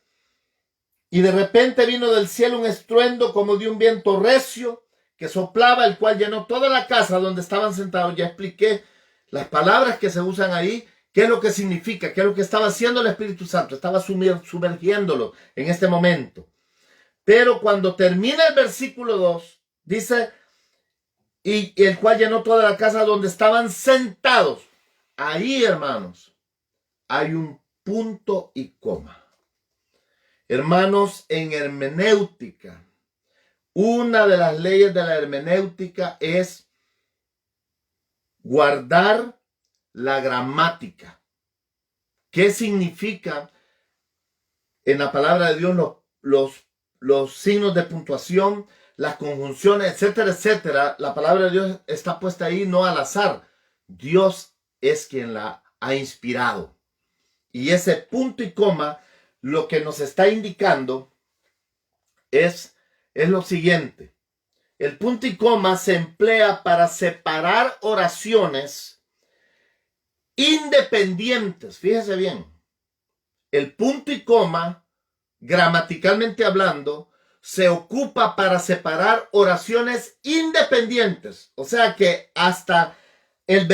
y de repente vino del cielo un estruendo como de un viento recio que soplaba, el cual llenó toda la casa donde estaban sentados. Ya expliqué las palabras que se usan ahí. ¿Qué es lo que significa? ¿Qué es lo que estaba haciendo el Espíritu Santo? Estaba sumergiéndolo en este momento. Pero cuando termina el versículo 2, dice, y el cual llenó toda la casa donde estaban sentados. Ahí, hermanos, hay un punto y coma. Hermanos, en hermenéutica, una de las leyes de la hermenéutica es guardar la gramática. ¿Qué significa en la palabra de Dios los signos de puntuación, las conjunciones, etcétera, etcétera? La palabra de Dios está puesta ahí no al azar. Dios es quien la ha inspirado. Y ese punto y coma lo que nos está indicando es lo siguiente. El punto y coma se emplea para separar oraciones independientes. Fíjese bien, el punto y coma, gramaticalmente hablando, se ocupa para separar oraciones independientes. O sea que hasta el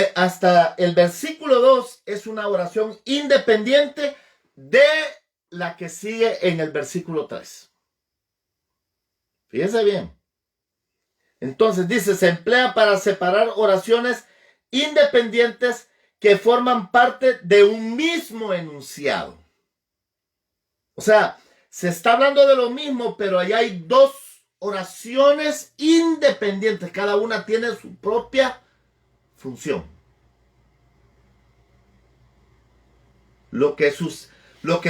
versículo 2 es una oración independiente de la que sigue en el versículo 3. Fíjese bien. Entonces dice, se emplea para separar oraciones independientes que forman parte de un mismo enunciado. O sea, se está hablando de lo mismo, pero allá hay dos oraciones independientes. Cada una tiene su propia función. Lo que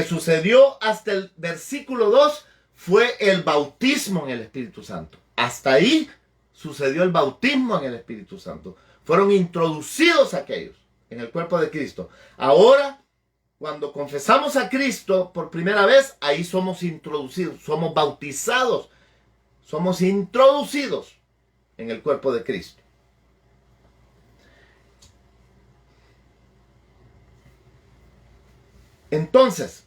sucedió hasta el versículo 2 fue el bautismo en el Espíritu Santo. Hasta ahí sucedió el bautismo en el Espíritu Santo. Fueron introducidos aquellos en el cuerpo de Cristo. Ahora, cuando confesamos a Cristo por primera vez, ahí somos introducidos, somos bautizados, somos introducidos en el cuerpo de Cristo. Entonces,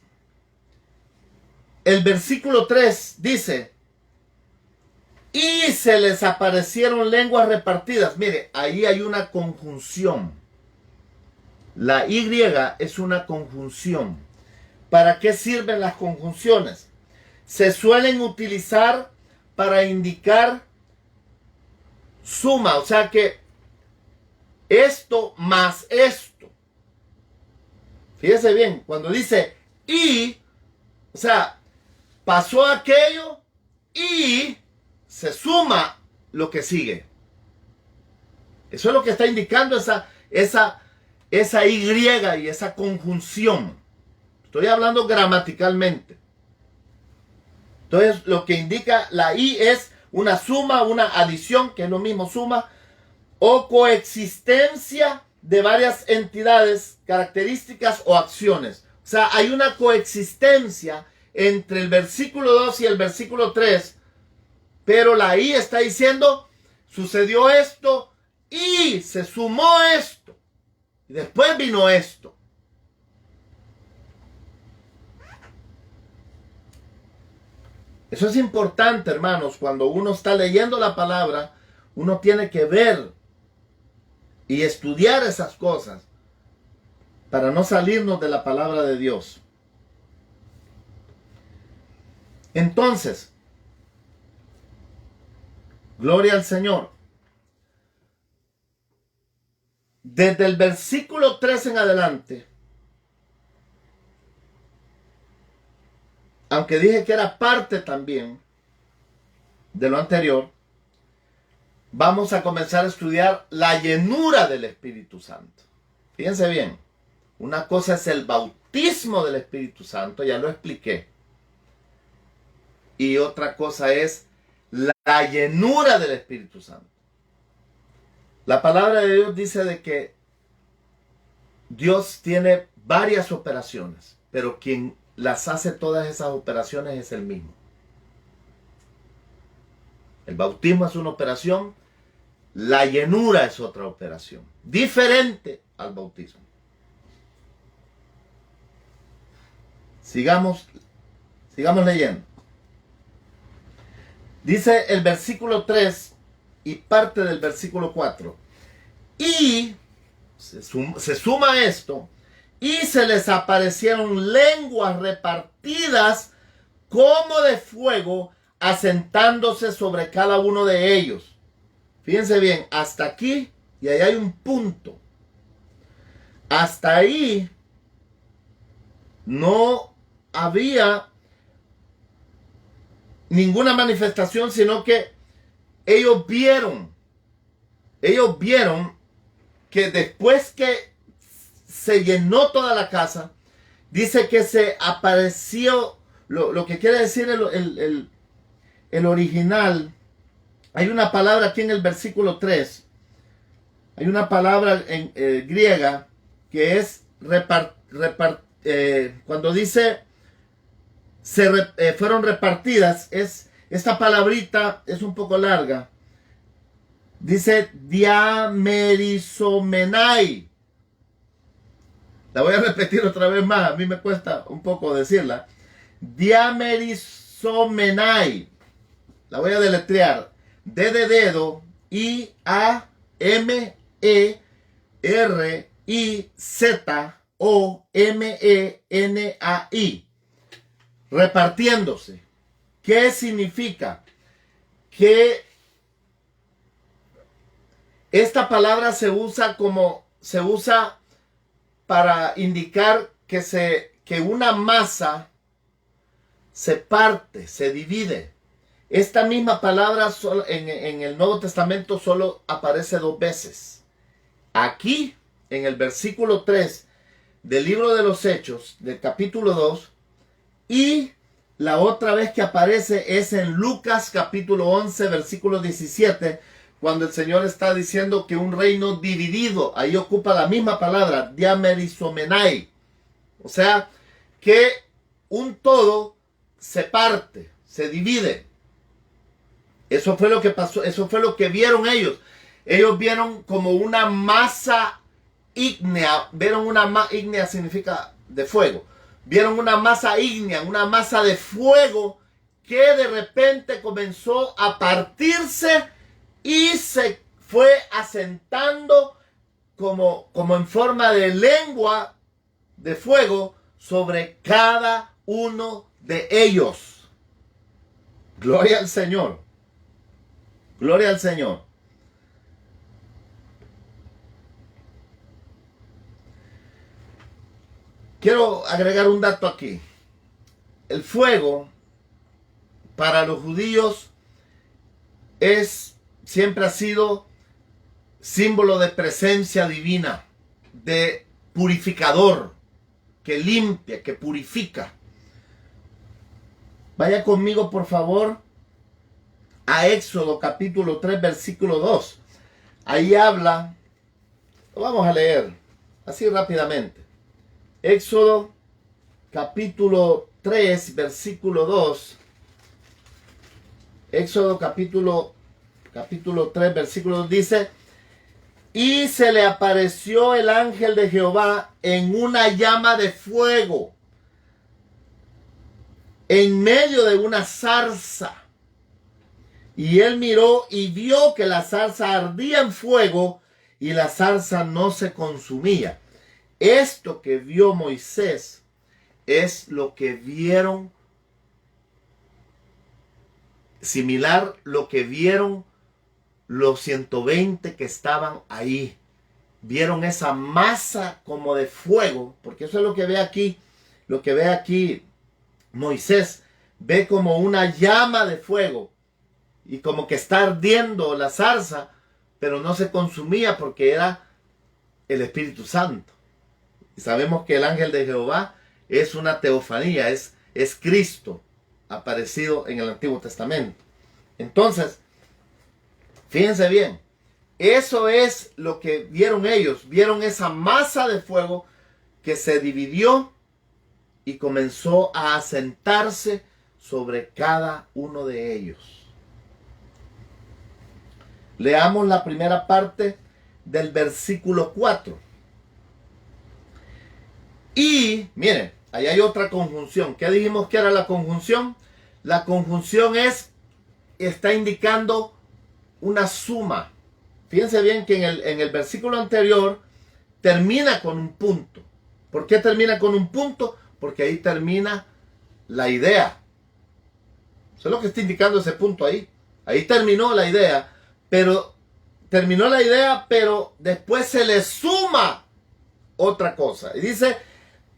el versículo 3 dice, y se les aparecieron lenguas repartidas. Mire, ahí hay una conjunción. La Y es una conjunción. ¿Para qué sirven las conjunciones? Se suelen utilizar para indicar suma, o sea que esto más esto. Fíjese bien, cuando dice y, o sea, pasó aquello y se suma lo que sigue. Eso es lo que está indicando esa Y y esa conjunción. Estoy hablando gramaticalmente. Entonces, lo que indica la I es una suma, una adición, que es lo mismo suma, o coexistencia de varias entidades, características o acciones. O sea, hay una coexistencia entre el versículo 2 y el versículo 3, pero la I está diciendo, sucedió esto y se sumó esto. Y después vino esto. Eso es importante, hermanos. Cuando uno está leyendo la palabra, uno tiene que ver y estudiar esas cosas para no salirnos de la palabra de Dios. Entonces, gloria al Señor. Desde el versículo 3 en adelante, aunque dije que era parte también de lo anterior, vamos a comenzar a estudiar la llenura del Espíritu Santo. Fíjense bien, una cosa es el bautismo del Espíritu Santo, ya lo expliqué. Y otra cosa es la llenura del Espíritu Santo. La palabra de Dios dice de que Dios tiene varias operaciones, pero quien las hace todas esas operaciones es Él mismo. El bautismo es una operación, la llenura es otra operación, diferente al bautismo. Sigamos leyendo. Dice el versículo 3 y parte del versículo 4. Y se suma esto, y se les aparecieron lenguas repartidas como de fuego, asentándose sobre cada uno de ellos. Fíjense bien, hasta aquí, y ahí hay un punto. Hasta ahí no había ninguna manifestación, sino que ellos vieron que después que se llenó toda la casa, dice que se apareció, lo que quiere decir el original. Hay una palabra aquí en el versículo 3, hay una palabra en griega que es cuando dice fueron repartidas, esta palabrita es un poco larga. Dice diamerizomenai. La voy a repetir otra vez más, a mí me cuesta un poco decirla. Diamerisomenai. La voy a deletrear. D de dedo, Iamerizomenai. Repartiéndose. ¿Qué significa? Que esta palabra se usa para indicar que una masa se parte, se divide. Esta misma palabra en el Nuevo Testamento solo aparece 2 veces. Aquí, en el versículo 3 del libro de los Hechos, del capítulo 2, y la otra vez que aparece es en Lucas capítulo 11, versículo 17, cuando el Señor está diciendo que un reino dividido, ahí ocupa la misma palabra, diamerisomenai. O sea, que un todo se parte, se divide. Eso fue lo que pasó, eso fue lo que vieron ellos. Ellos vieron como una masa ígnea. Vieron ígnea significa de fuego. Vieron una masa ígnea, una masa de fuego que de repente comenzó a partirse y se fue asentando como en forma de lengua de fuego sobre cada uno de ellos. Gloria al Señor. Gloria al Señor. Quiero agregar un dato aquí. El fuego para los judíos siempre ha sido símbolo de presencia divina, de purificador, que limpia, que purifica. Vaya conmigo, por favor, a Éxodo capítulo 3, versículo 2. Ahí habla, lo vamos a leer así rápidamente. Éxodo capítulo 3, versículo 2. Éxodo capítulo 3, versículo 2 dice: y se le apareció el ángel de Jehová en una llama de fuego, en medio de una zarza. Y él miró y vio que la zarza ardía en fuego y la zarza no se consumía. Esto que vio Moisés es lo que vieron, similar lo que vieron los 120 que estaban ahí. Vieron esa masa como de fuego, porque eso es lo que ve aquí. Lo que ve aquí Moisés, ve como una llama de fuego y como que está ardiendo la zarza, pero no se consumía porque era el Espíritu Santo. Y sabemos que el ángel de Jehová es una teofanía, es Cristo aparecido en el Antiguo Testamento. Entonces, fíjense bien, eso es lo que vieron ellos. Vieron esa masa de fuego que se dividió y comenzó a asentarse sobre cada uno de ellos. Leamos la primera parte del versículo 4. Y, miren, ahí hay otra conjunción. ¿Qué dijimos que era la conjunción? La conjunción está indicando una suma. Fíjense bien que en el versículo anterior termina con un punto. ¿Por qué termina con un punto? Porque ahí termina la idea. Eso es lo que está indicando ese punto ahí. Ahí terminó la idea, pero después se le suma otra cosa. Y dice: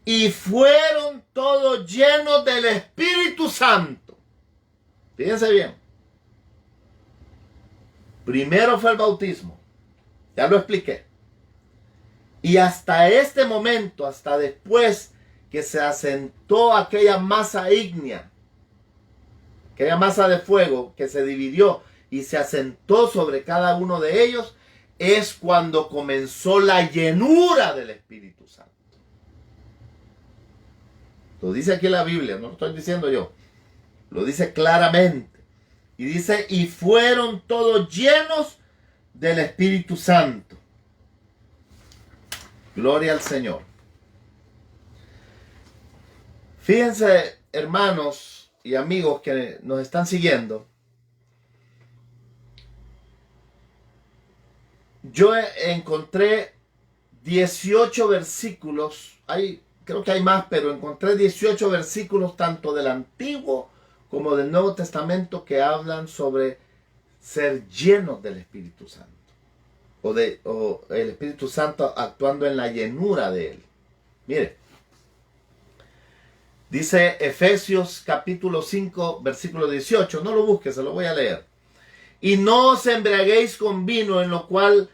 y fueron todos llenos del Espíritu Santo. Fíjense bien. Primero fue el bautismo. Ya lo expliqué. Y hasta este momento, hasta después que se asentó aquella masa ígnea, aquella masa de fuego que se dividió y se asentó sobre cada uno de ellos, es cuando comenzó la llenura del Espíritu Santo. Lo dice aquí la Biblia, no lo estoy diciendo yo. Lo dice claramente. Y dice: y fueron todos llenos del Espíritu Santo. Gloria al Señor. Fíjense, hermanos y amigos que nos están siguiendo, yo encontré 18 versículos, creo que hay más, pero encontré 18 versículos tanto del Antiguo como del Nuevo Testamento que hablan sobre ser llenos del Espíritu Santo, o el Espíritu Santo actuando en la llenura de él. Mire, dice Efesios capítulo 5, versículo 18, no lo busque, se lo voy a leer. Y no os embriaguéis con vino, en lo cual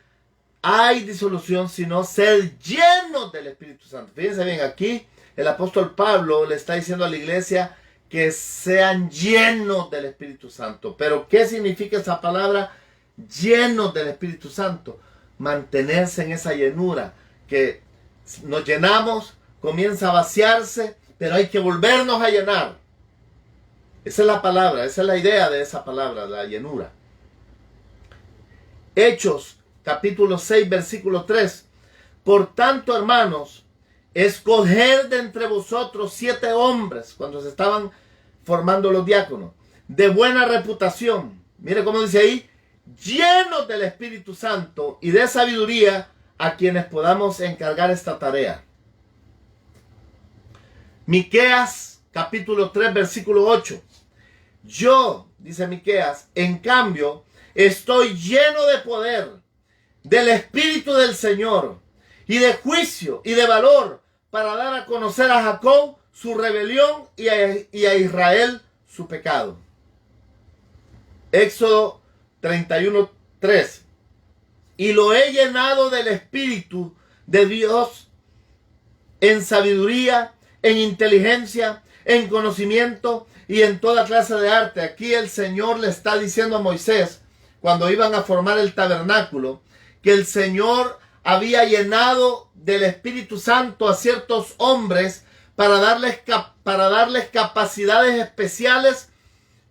hay disolución, sino ser llenos del Espíritu Santo. Fíjense bien, aquí el apóstol Pablo le está diciendo a la iglesia que sean llenos del Espíritu Santo. Pero ¿qué significa esa palabra? Llenos del Espíritu Santo. Mantenerse en esa llenura, que nos llenamos, comienza a vaciarse, pero hay que volvernos a llenar. Esa es la palabra, esa es la idea de esa palabra, la llenura. Hechos capítulo 6, versículo 3. Por tanto, hermanos, escoged de entre vosotros 7 hombres, cuando se estaban formando los diáconos, de buena reputación. Mire cómo dice ahí, llenos del Espíritu Santo y de sabiduría, a quienes podamos encargar esta tarea. Miqueas capítulo 3, versículo 8. Yo, dice Miqueas, en cambio, estoy lleno de poder, del Espíritu del Señor, y de juicio y de valor, para dar a conocer a Jacob su rebelión y a Israel su pecado. Éxodo 31, 3. Y lo he llenado del Espíritu de Dios en sabiduría, en inteligencia, en conocimiento y en toda clase de arte. Aquí el Señor le está diciendo a Moisés, cuando iban a formar el tabernáculo, que el Señor había llenado del Espíritu Santo a ciertos hombres para darles capacidades especiales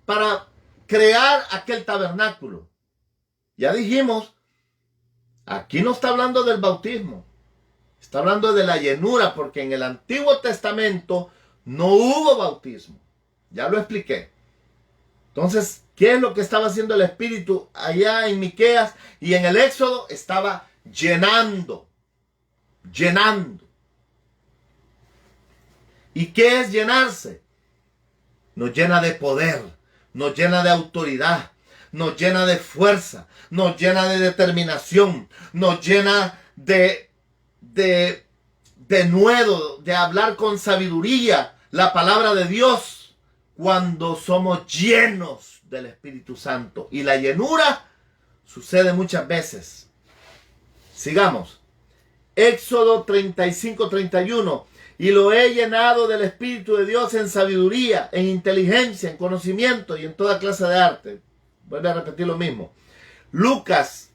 para crear aquel tabernáculo. Ya dijimos, aquí no está hablando del bautismo, está hablando de la llenura, porque en el Antiguo Testamento no hubo bautismo. Ya lo expliqué. Entonces, ¿qué es lo que estaba haciendo el Espíritu allá en Miqueas y en el Éxodo? Estaba llenando. ¿Y qué es llenarse? Nos llena de poder, nos llena de autoridad, nos llena de fuerza, nos llena de determinación, nos llena de nuevo, de hablar con sabiduría la palabra de Dios, cuando somos llenos del Espíritu Santo. Y la llenura sucede muchas veces. Sigamos. Éxodo 35, 31. Y lo he llenado del Espíritu de Dios en sabiduría, en inteligencia, en conocimiento y en toda clase de arte. Vuelve a repetir lo mismo. Lucas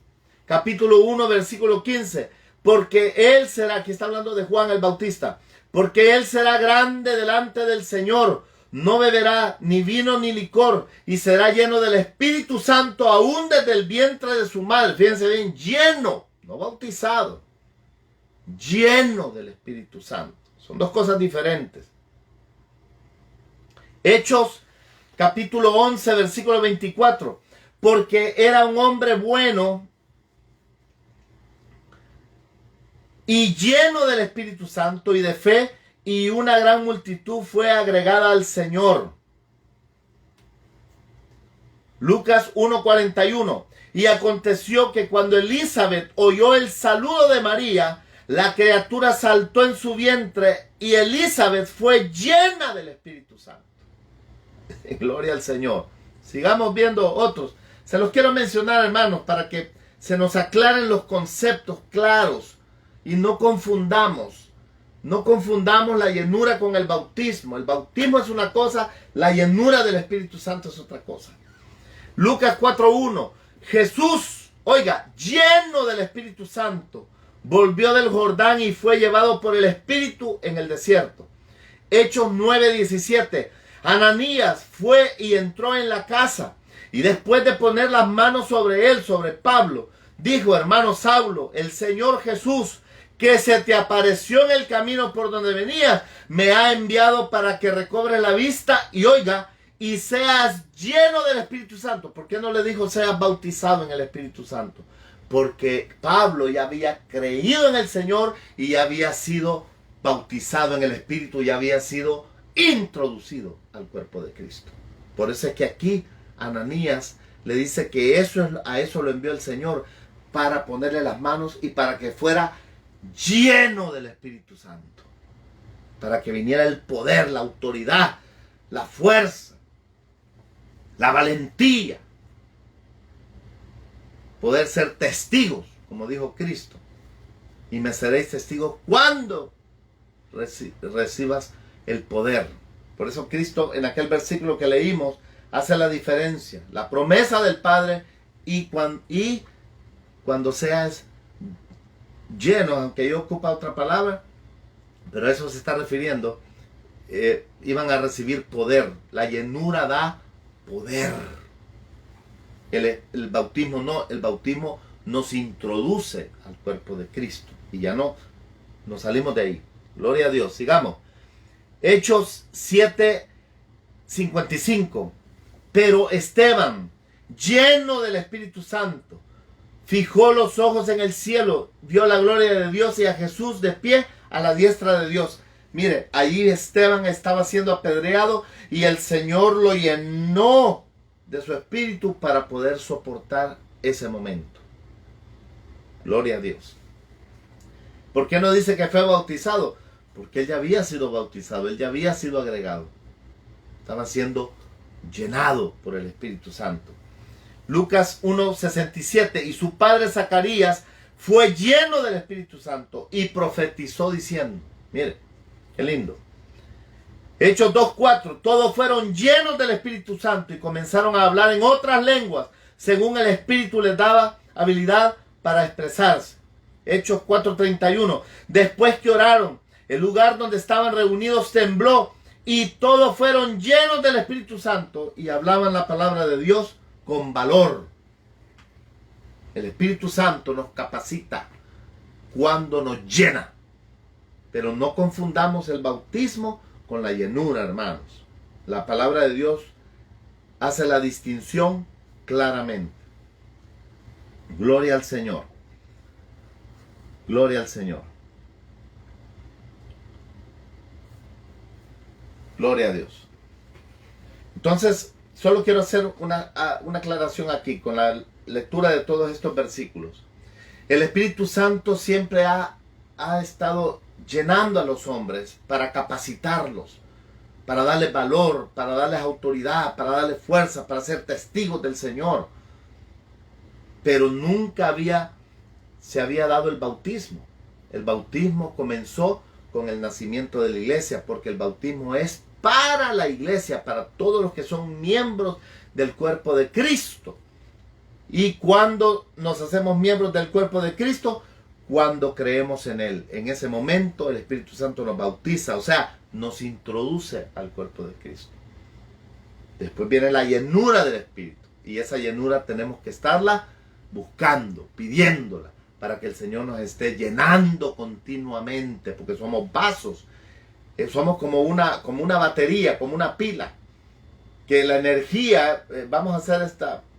capítulo 1, versículo 15. Porque él será, aquí está hablando de Juan el Bautista, porque él será grande delante del Señor. No beberá ni vino ni licor, y será lleno del Espíritu Santo aún desde el vientre de su madre. Fíjense bien, lleno, no bautizado, lleno del Espíritu Santo. Son dos cosas diferentes. Hechos capítulo 11, versículo 24. Porque era un hombre bueno y lleno del Espíritu Santo y de fe, y una gran multitud fue agregada al Señor. Lucas 1:41. Y aconteció que cuando Elizabeth oyó el saludo de María, la criatura saltó en su vientre, y Elizabeth fue llena del Espíritu Santo. Gloria al Señor. Sigamos viendo otros. Se los quiero mencionar, hermanos, para que se nos aclaren los conceptos claros y no confundamos. No confundamos la llenura con el bautismo. El bautismo es una cosa, la llenura del Espíritu Santo es otra cosa. Lucas 4:1. Jesús, oiga, lleno del Espíritu Santo, volvió del Jordán y fue llevado por el Espíritu en el desierto. Hechos 9:17. Ananías fue y entró en la casa, y después de poner las manos sobre él, sobre Pablo, dijo: hermano Saulo, el Señor Jesús, que se te apareció en el camino por donde venías, me ha enviado para que recobres la vista y oiga, y seas lleno del Espíritu Santo. ¿Por qué no le dijo seas bautizado en el Espíritu Santo? Porque Pablo ya había creído en el Señor y ya había sido bautizado en el Espíritu y había sido introducido al cuerpo de Cristo. Por eso es que aquí Ananías le dice que a eso lo envió el Señor, para ponerle las manos y para que fuera lleno del Espíritu Santo, para que viniera el poder, la autoridad, la fuerza, la valentía, poder ser testigos, como dijo Cristo, y me seréis testigos cuando recibas el poder. Por eso Cristo, en aquel versículo que leímos, hace la diferencia, la promesa del Padre y cuando seas lleno, aunque yo ocupa otra palabra, pero a eso se está refiriendo, iban a recibir poder. La llenura da poder. El bautismo no, el bautismo nos introduce al cuerpo de Cristo y ya no nos salimos de ahí. Gloria a Dios, sigamos. Hechos 7:55. Pero Esteban, lleno del Espíritu Santo, fijó los ojos en el cielo, vio la gloria de Dios y a Jesús de pie a la diestra de Dios. Mire, allí Esteban estaba siendo apedreado y el Señor lo llenó de su espíritu para poder soportar ese momento. Gloria a Dios. ¿Por qué no dice que fue bautizado? Porque él ya había sido bautizado, él ya había sido agregado. Estaba siendo llenado por el Espíritu Santo. Lucas 1:67. Y su padre Zacarías fue lleno del Espíritu Santo y profetizó diciendo, mire, qué lindo. Hechos 2:4. Todos fueron llenos del Espíritu Santo y comenzaron a hablar en otras lenguas, según el Espíritu les daba habilidad para expresarse. Hechos 4:31. Después que oraron, el lugar donde estaban reunidos tembló y todos fueron llenos del Espíritu Santo y hablaban la palabra de Dios con valor. El Espíritu Santo nos capacita cuando nos llena. Pero no confundamos el bautismo con la llenura, hermanos. La palabra de Dios hace la distinción claramente. Gloria al Señor. Gloria al Señor. Gloria a Dios. Entonces, solo quiero hacer una aclaración aquí con la lectura de todos estos versículos. El Espíritu Santo siempre ha estado llenando a los hombres para capacitarlos, para darles valor, para darles autoridad, para darles fuerza, para ser testigos del Señor. Pero nunca se había dado el bautismo. El bautismo comenzó con el nacimiento de la iglesia, porque el bautismo es para la iglesia, para todos los que son miembros del cuerpo de Cristo. Y cuando nos hacemos miembros del cuerpo de Cristo, cuando creemos en Él. En ese momento el Espíritu Santo nos bautiza, o sea, nos introduce al cuerpo de Cristo. Después viene la llenura del Espíritu. Y esa llenura tenemos que estarla buscando, pidiéndola, para que el Señor nos esté llenando continuamente, porque somos vasos. Somos como una batería, como una pila. Que la energía, vamos a hacer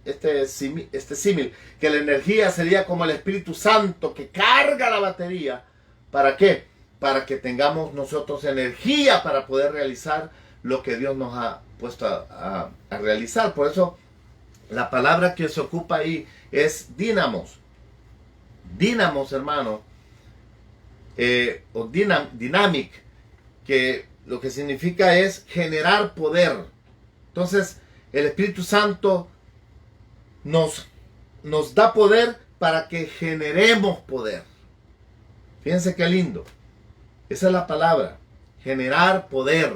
este símil, que la energía sería como el Espíritu Santo que carga la batería. ¿Para qué? Para que tengamos nosotros energía para poder realizar lo que Dios nos ha puesto a realizar. Por eso la palabra que se ocupa ahí es dínamos. Dínamos, hermano, o dynamic, que lo que significa es generar poder. Entonces, el Espíritu Santo nos da poder para que generemos poder. Fíjense qué lindo. Esa es la palabra. Generar poder.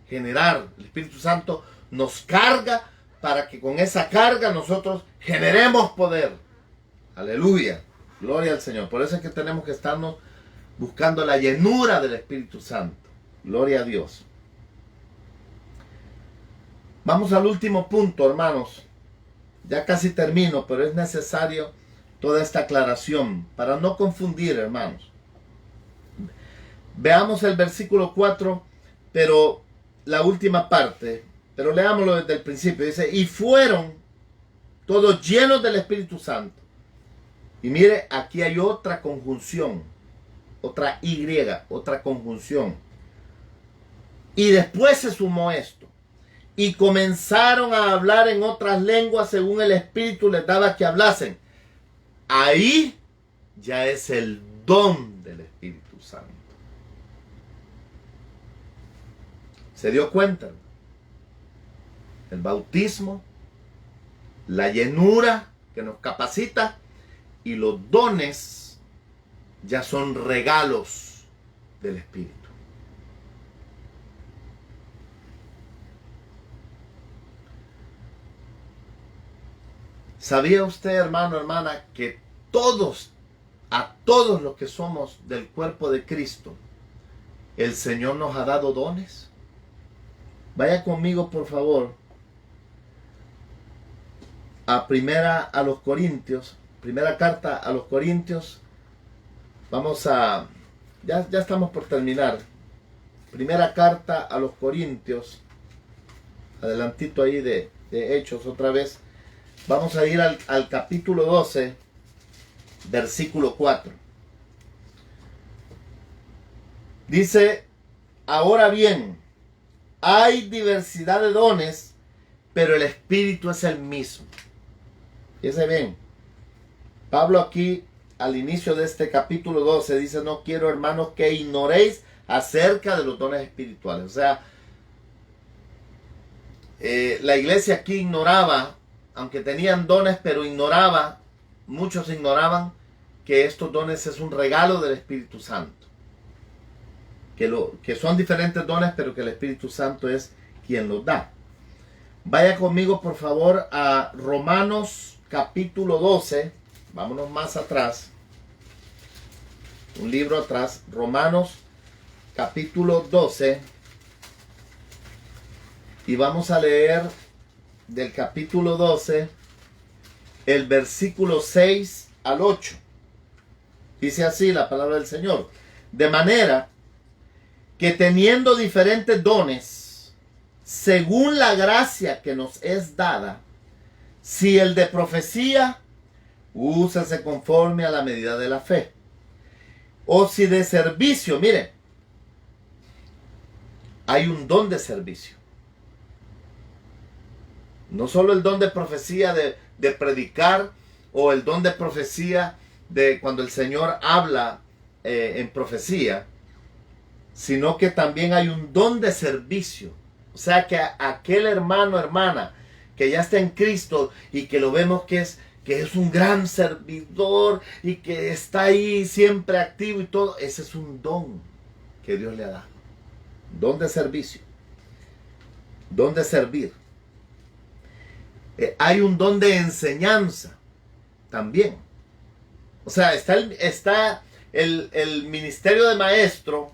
Generar. El Espíritu Santo nos carga para que con esa carga nosotros generemos poder. Aleluya. Gloria al Señor. Por eso es que tenemos que estarnos buscando la llenura del Espíritu Santo. Gloria a Dios. Vamos al último punto, hermanos. Ya casi termino, pero es necesario toda esta aclaración para no confundir, hermanos. Veamos el versículo 4, pero la última parte, pero leámoslo desde el principio. Dice, y fueron todos llenos del Espíritu Santo. Y mire, aquí hay otra conjunción, otra Y, otra conjunción. Y después se sumó esto. Y comenzaron a hablar en otras lenguas según el Espíritu les daba que hablasen. Ahí ya es el don del Espíritu Santo. ¿Se dio cuenta? El bautismo, la llenura que nos capacita y los dones ya son regalos del Espíritu. ¿Sabía usted, hermano, hermana, que a todos los que somos del cuerpo de Cristo, el Señor nos ha dado dones? Vaya conmigo, por favor, primera carta a los Corintios. Vamos a, ya estamos por terminar. Primera carta a los Corintios, adelantito ahí de Hechos otra vez. Vamos a ir al capítulo 12, versículo 4. Dice, ahora bien, hay diversidad de dones, pero el Espíritu es el mismo. Fíjense bien, Pablo aquí al inicio de este capítulo 12 dice, no quiero, hermanos, que ignoréis acerca de los dones espirituales. O sea, la iglesia aquí ignoraba, aunque tenían dones, pero muchos ignoraban que estos dones es un regalo del Espíritu Santo. Que son diferentes dones, pero que el Espíritu Santo es quien los da. Vaya conmigo, por favor, a Romanos capítulo 12. Vámonos más atrás. Un libro atrás. Romanos capítulo 12. Y vamos a leer del capítulo 12, el versículo 6 al 8. Dice así la palabra del Señor. De manera que teniendo diferentes dones, según la gracia que nos es dada, si el de profecía, úsese conforme a la medida de la fe. O si de servicio, mire, hay un don de servicio. No solo el don de profecía de predicar, o el don de profecía de cuando el Señor habla en profecía, sino que también hay un don de servicio. O sea que aquel hermano, hermana, que ya está en Cristo y que lo vemos que es un gran servidor y que está ahí siempre activo y todo, ese es un don que Dios le ha dado. Don de servicio. Don de servir. Hay un don de enseñanza también. O sea, está el ministerio de maestro,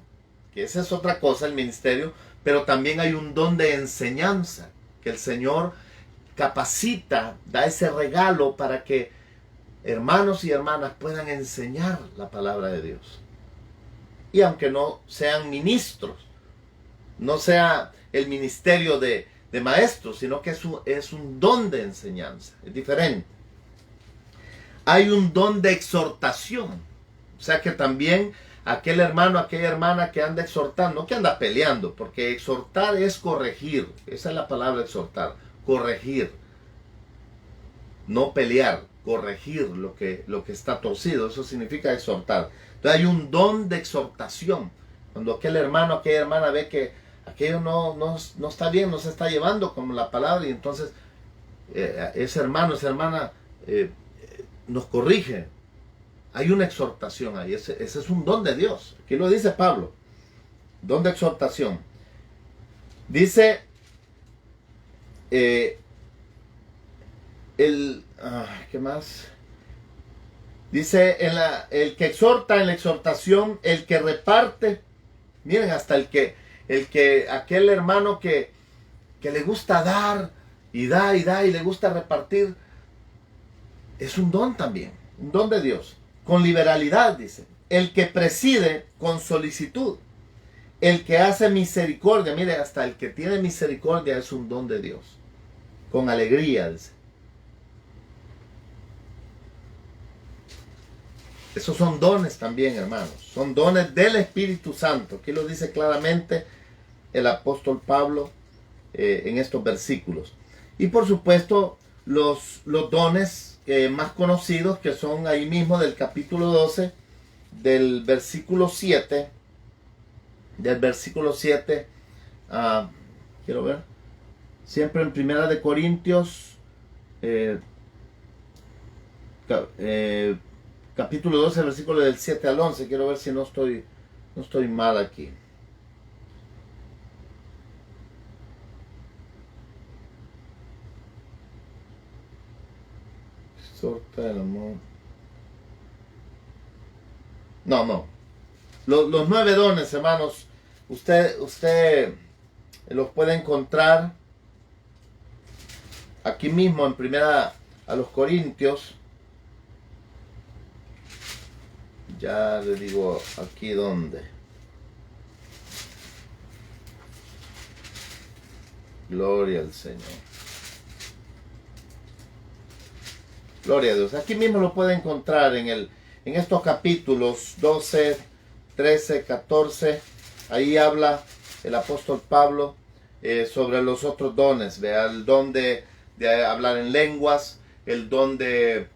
que esa es otra cosa, el ministerio, pero también hay un don de enseñanza, que el Señor capacita, da ese regalo para que hermanos y hermanas puedan enseñar la palabra de Dios. Y aunque no sean ministros, no sea el ministerio de maestros, sino que es un don de enseñanza, es diferente. Hay un don de exhortación, o sea que también aquel hermano, aquella hermana que anda exhortando, no que anda peleando, porque exhortar es corregir, esa es la palabra exhortar, corregir, no pelear, corregir lo que está torcido, eso significa exhortar. Entonces hay un don de exhortación, cuando aquel hermano, aquella hermana ve que aquello no está bien, no se está llevando como la palabra, y entonces ese hermano, esa hermana nos corrige. Hay una exhortación ahí, ese es un don de Dios. Aquí lo dice Pablo, don de exhortación. Dice, ¿qué más? Dice, el que exhorta en la exhortación, el que reparte, miren, hasta aquel hermano que le gusta dar, y da, y le gusta repartir, es un don también, un don de Dios. Con liberalidad, dice. El que preside con solicitud. el que hace misericordia, mire, hasta el que tiene misericordia es un don de Dios. Con alegría, dice. Esos son dones también, hermanos. Son dones del Espíritu Santo. Aquí lo dice claramente el apóstol Pablo en estos versículos. Y por supuesto, los dones más conocidos, que son ahí mismo del capítulo 12, del versículo 7. Del versículo 7. Quiero ver. Siempre en Primera de Corintios. Capítulo 12, versículo del 7 al 11. Quiero ver si no estoy mal aquí. Exhorta el amor. No. Los 9 dones, hermanos, usted los puede encontrar aquí mismo en Primera a los Corintios. Ya le digo aquí dónde. Gloria al Señor. Gloria a Dios. Aquí mismo lo puede encontrar en estos capítulos 12, 13, 14. Ahí habla el apóstol Pablo sobre los otros dones. Vea, el don de hablar en lenguas, el don de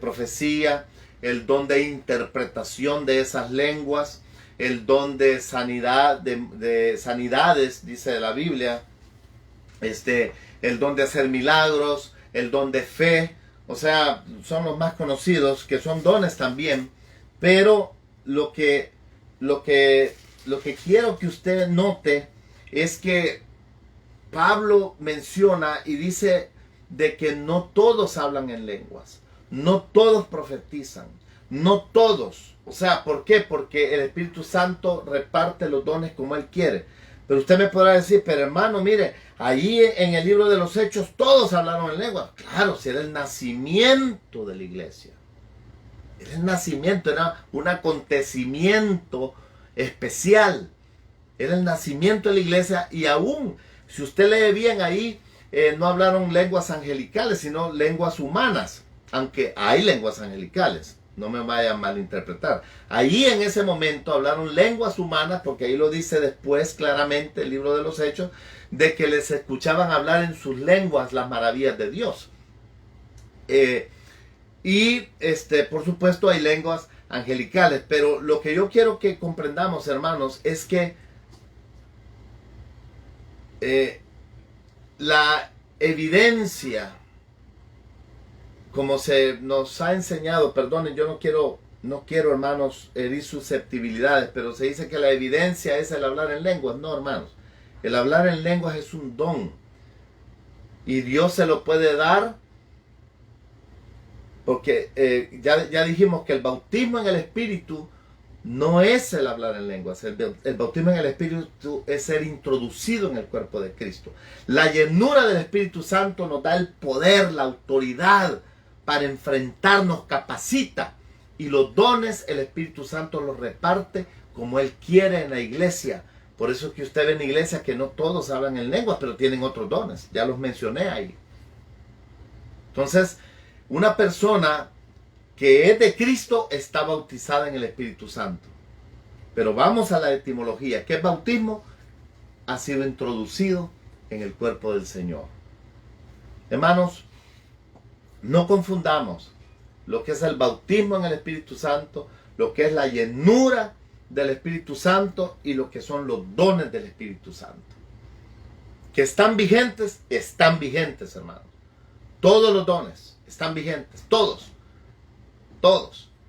profecía, el don de interpretación de esas lenguas, el don de sanidad, de sanidades, dice la Biblia, el don de hacer milagros, el don de fe. O sea, son los más conocidos, que son dones también. Pero lo que quiero que usted note es que Pablo menciona y dice de que no todos hablan en lenguas, no todos profetizan, no todos. O sea, ¿por qué? Porque el Espíritu Santo reparte los dones como Él quiere. Pero usted me podrá decir, pero hermano, mire, allí en el libro de los Hechos todos hablaron en lenguas. Claro, si era el nacimiento de la iglesia. Era el nacimiento, era un acontecimiento especial. Era el nacimiento de la iglesia, y aún, si usted lee bien ahí, no hablaron lenguas angelicales, sino lenguas humanas. Aunque hay lenguas angelicales, no me vaya a malinterpretar. Ahí en ese momento hablaron lenguas humanas, porque ahí lo dice después claramente el libro de los Hechos, de que les escuchaban hablar en sus lenguas las maravillas de Dios. Por supuesto hay lenguas angelicales, pero lo que yo quiero que comprendamos, hermanos, es que la evidencia, como se nos ha enseñado, perdonen, yo no quiero, hermanos, herir susceptibilidades, pero se dice que la evidencia es el hablar en lenguas. No, hermanos, el hablar en lenguas es un don, y Dios se lo puede dar, porque ya dijimos que el bautismo en el Espíritu no es el hablar en lenguas. El bautismo en el Espíritu es ser introducido en el cuerpo de Cristo. La llenura del Espíritu Santo nos da el poder, la autoridad para enfrentarnos, capacita. Y los dones el Espíritu Santo los reparte como Él quiere en la iglesia. Por eso es que usted ve en la iglesia que no todos hablan en lenguas, pero tienen otros dones. Ya los mencioné ahí. Entonces, una persona que es de Cristo está bautizada en el Espíritu Santo. Pero vamos a la etimología. ¿Qué es bautismo? Ha sido introducido en el cuerpo del Señor. Hermanos, no confundamos lo que es el bautismo en el Espíritu Santo, lo que es la llenura del Espíritu Santo y lo que son los dones del Espíritu Santo. Que están vigentes, hermanos. Todos los dones están vigentes, todos.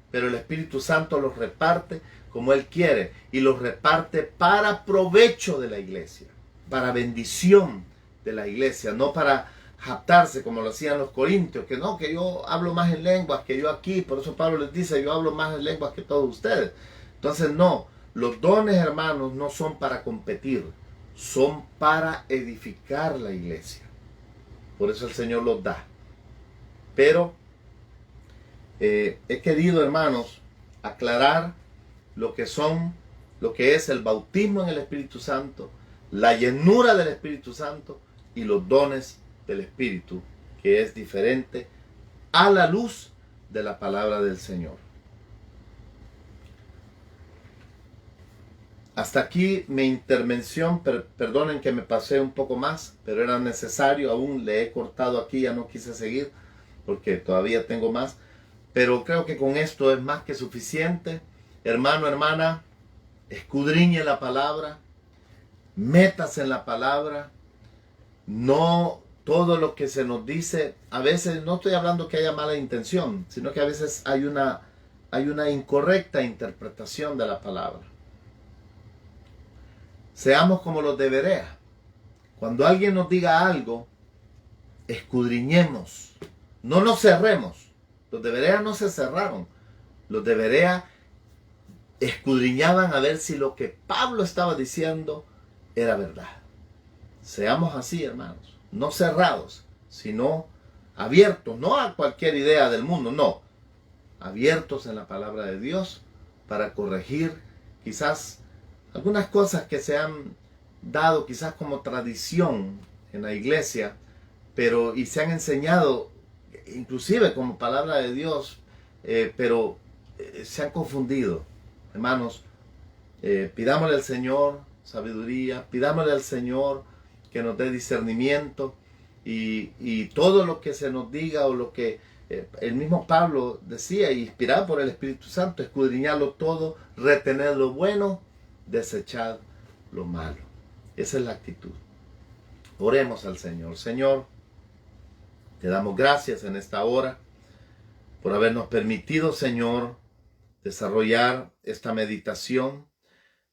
Pero el Espíritu Santo los reparte como Él quiere, y los reparte para provecho de la iglesia, para bendición de la iglesia, no para jactarse como lo hacían los corintios, que no, que yo hablo más en lenguas que yo aquí. Por eso Pablo les dice, yo hablo más en lenguas que todos ustedes. Entonces no, los dones, hermanos, no son para competir, son para edificar la iglesia. Por eso el Señor los da. Pero he querido, hermanos, aclarar lo que son lo que es el bautismo en el Espíritu Santo, la llenura del Espíritu Santo y los dones del Espíritu, que es diferente a la luz de la palabra del Señor. Hasta aquí mi intervención, perdonen que me pasé un poco más, pero era necesario, aún le he cortado aquí, ya no quise seguir, porque todavía tengo más, pero creo que con esto es más que suficiente. Hermano, hermana, escudriñe la palabra, métase en la palabra, no todo lo que se nos dice, a veces no estoy hablando que haya mala intención, sino que a veces hay una incorrecta interpretación de la palabra. Seamos como los de Berea. Cuando alguien nos diga algo, escudriñemos, no nos cerremos. Los de Berea no se cerraron. Los de Berea escudriñaban a ver si lo que Pablo estaba diciendo era verdad. Seamos así, hermanos, no cerrados, sino abiertos, no a cualquier idea del mundo, no, abiertos en la palabra de Dios para corregir quizás algunas cosas que se han dado quizás como tradición en la iglesia, pero y se han enseñado inclusive como palabra de Dios, pero se han confundido. Hermanos, pidámosle al Señor sabiduría, pidámosle al Señor que nos dé discernimiento y todo lo que se nos diga o lo que el mismo Pablo decía, inspirado por el Espíritu Santo, escudriñarlo todo, retener lo bueno, desechar lo malo. Esa es la actitud. Oremos al Señor. Señor, te damos gracias en esta hora por habernos permitido, Señor, desarrollar esta meditación.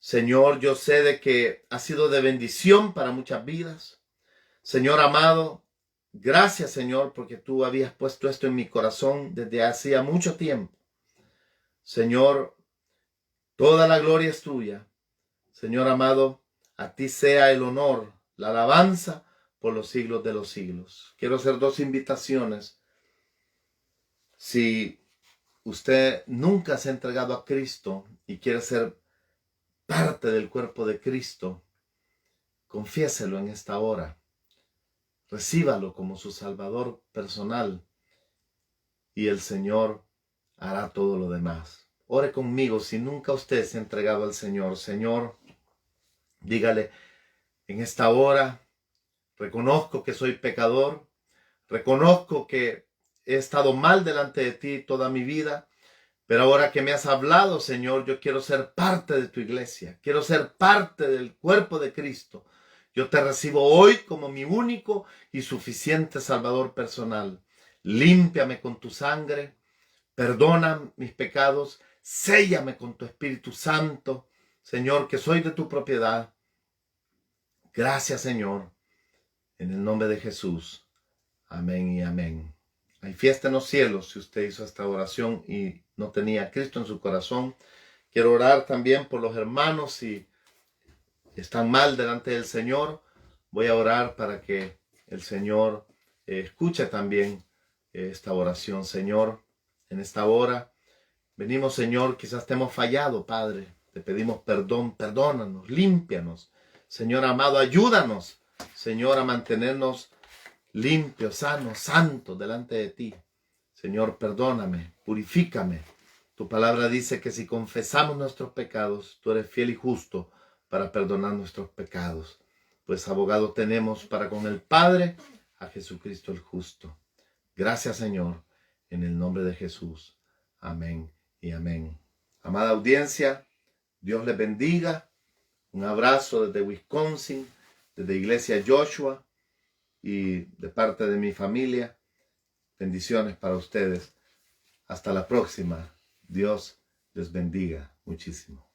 Señor, yo sé de que ha sido de bendición para muchas vidas. Señor amado, gracias, Señor, porque tú habías puesto esto en mi corazón desde hacía mucho tiempo. Señor, toda la gloria es tuya. Señor amado, a ti sea el honor, la alabanza por los siglos de los siglos. Quiero hacer dos invitaciones. Si usted nunca se ha entregado a Cristo y quiere ser parte del cuerpo de Cristo, confiéselo en esta hora. Recíbalo como su Salvador personal y el Señor hará todo lo demás. Ore conmigo si nunca usted se ha entregado al Señor. Señor, dígale en esta hora, reconozco que soy pecador, reconozco que he estado mal delante de ti toda mi vida, pero ahora que me has hablado, Señor, yo quiero ser parte de tu iglesia, quiero ser parte del cuerpo de Cristo. Yo te recibo hoy como mi único y suficiente Salvador personal. Límpiame con tu sangre, perdona mis pecados, séllame con tu Espíritu Santo, Señor, que soy de tu propiedad. Gracias, Señor, en el nombre de Jesús. Amén y amén. Hay fiesta en los cielos si usted hizo esta oración y no tenía a Cristo en su corazón. Quiero orar también por los hermanos si están mal delante del Señor. Voy a orar para que el Señor escuche también esta oración. Señor, en esta hora venimos, Señor, quizás te hemos fallado, Padre. Te pedimos perdón, perdónanos, límpianos. Señor amado, ayúdanos, Señor, a mantenernos limpios, sanos, santos delante de ti. Señor, perdóname, purifícame. Tu palabra dice que si confesamos nuestros pecados, tú eres fiel y justo para perdonar nuestros pecados. Pues abogado tenemos para con el Padre, a Jesucristo el justo. Gracias, Señor, en el nombre de Jesús. Amén y amén. Amada audiencia, Dios les bendiga. Un abrazo desde Wisconsin, desde Iglesia Joshua y de parte de mi familia. Bendiciones para ustedes. Hasta la próxima. Dios les bendiga muchísimo.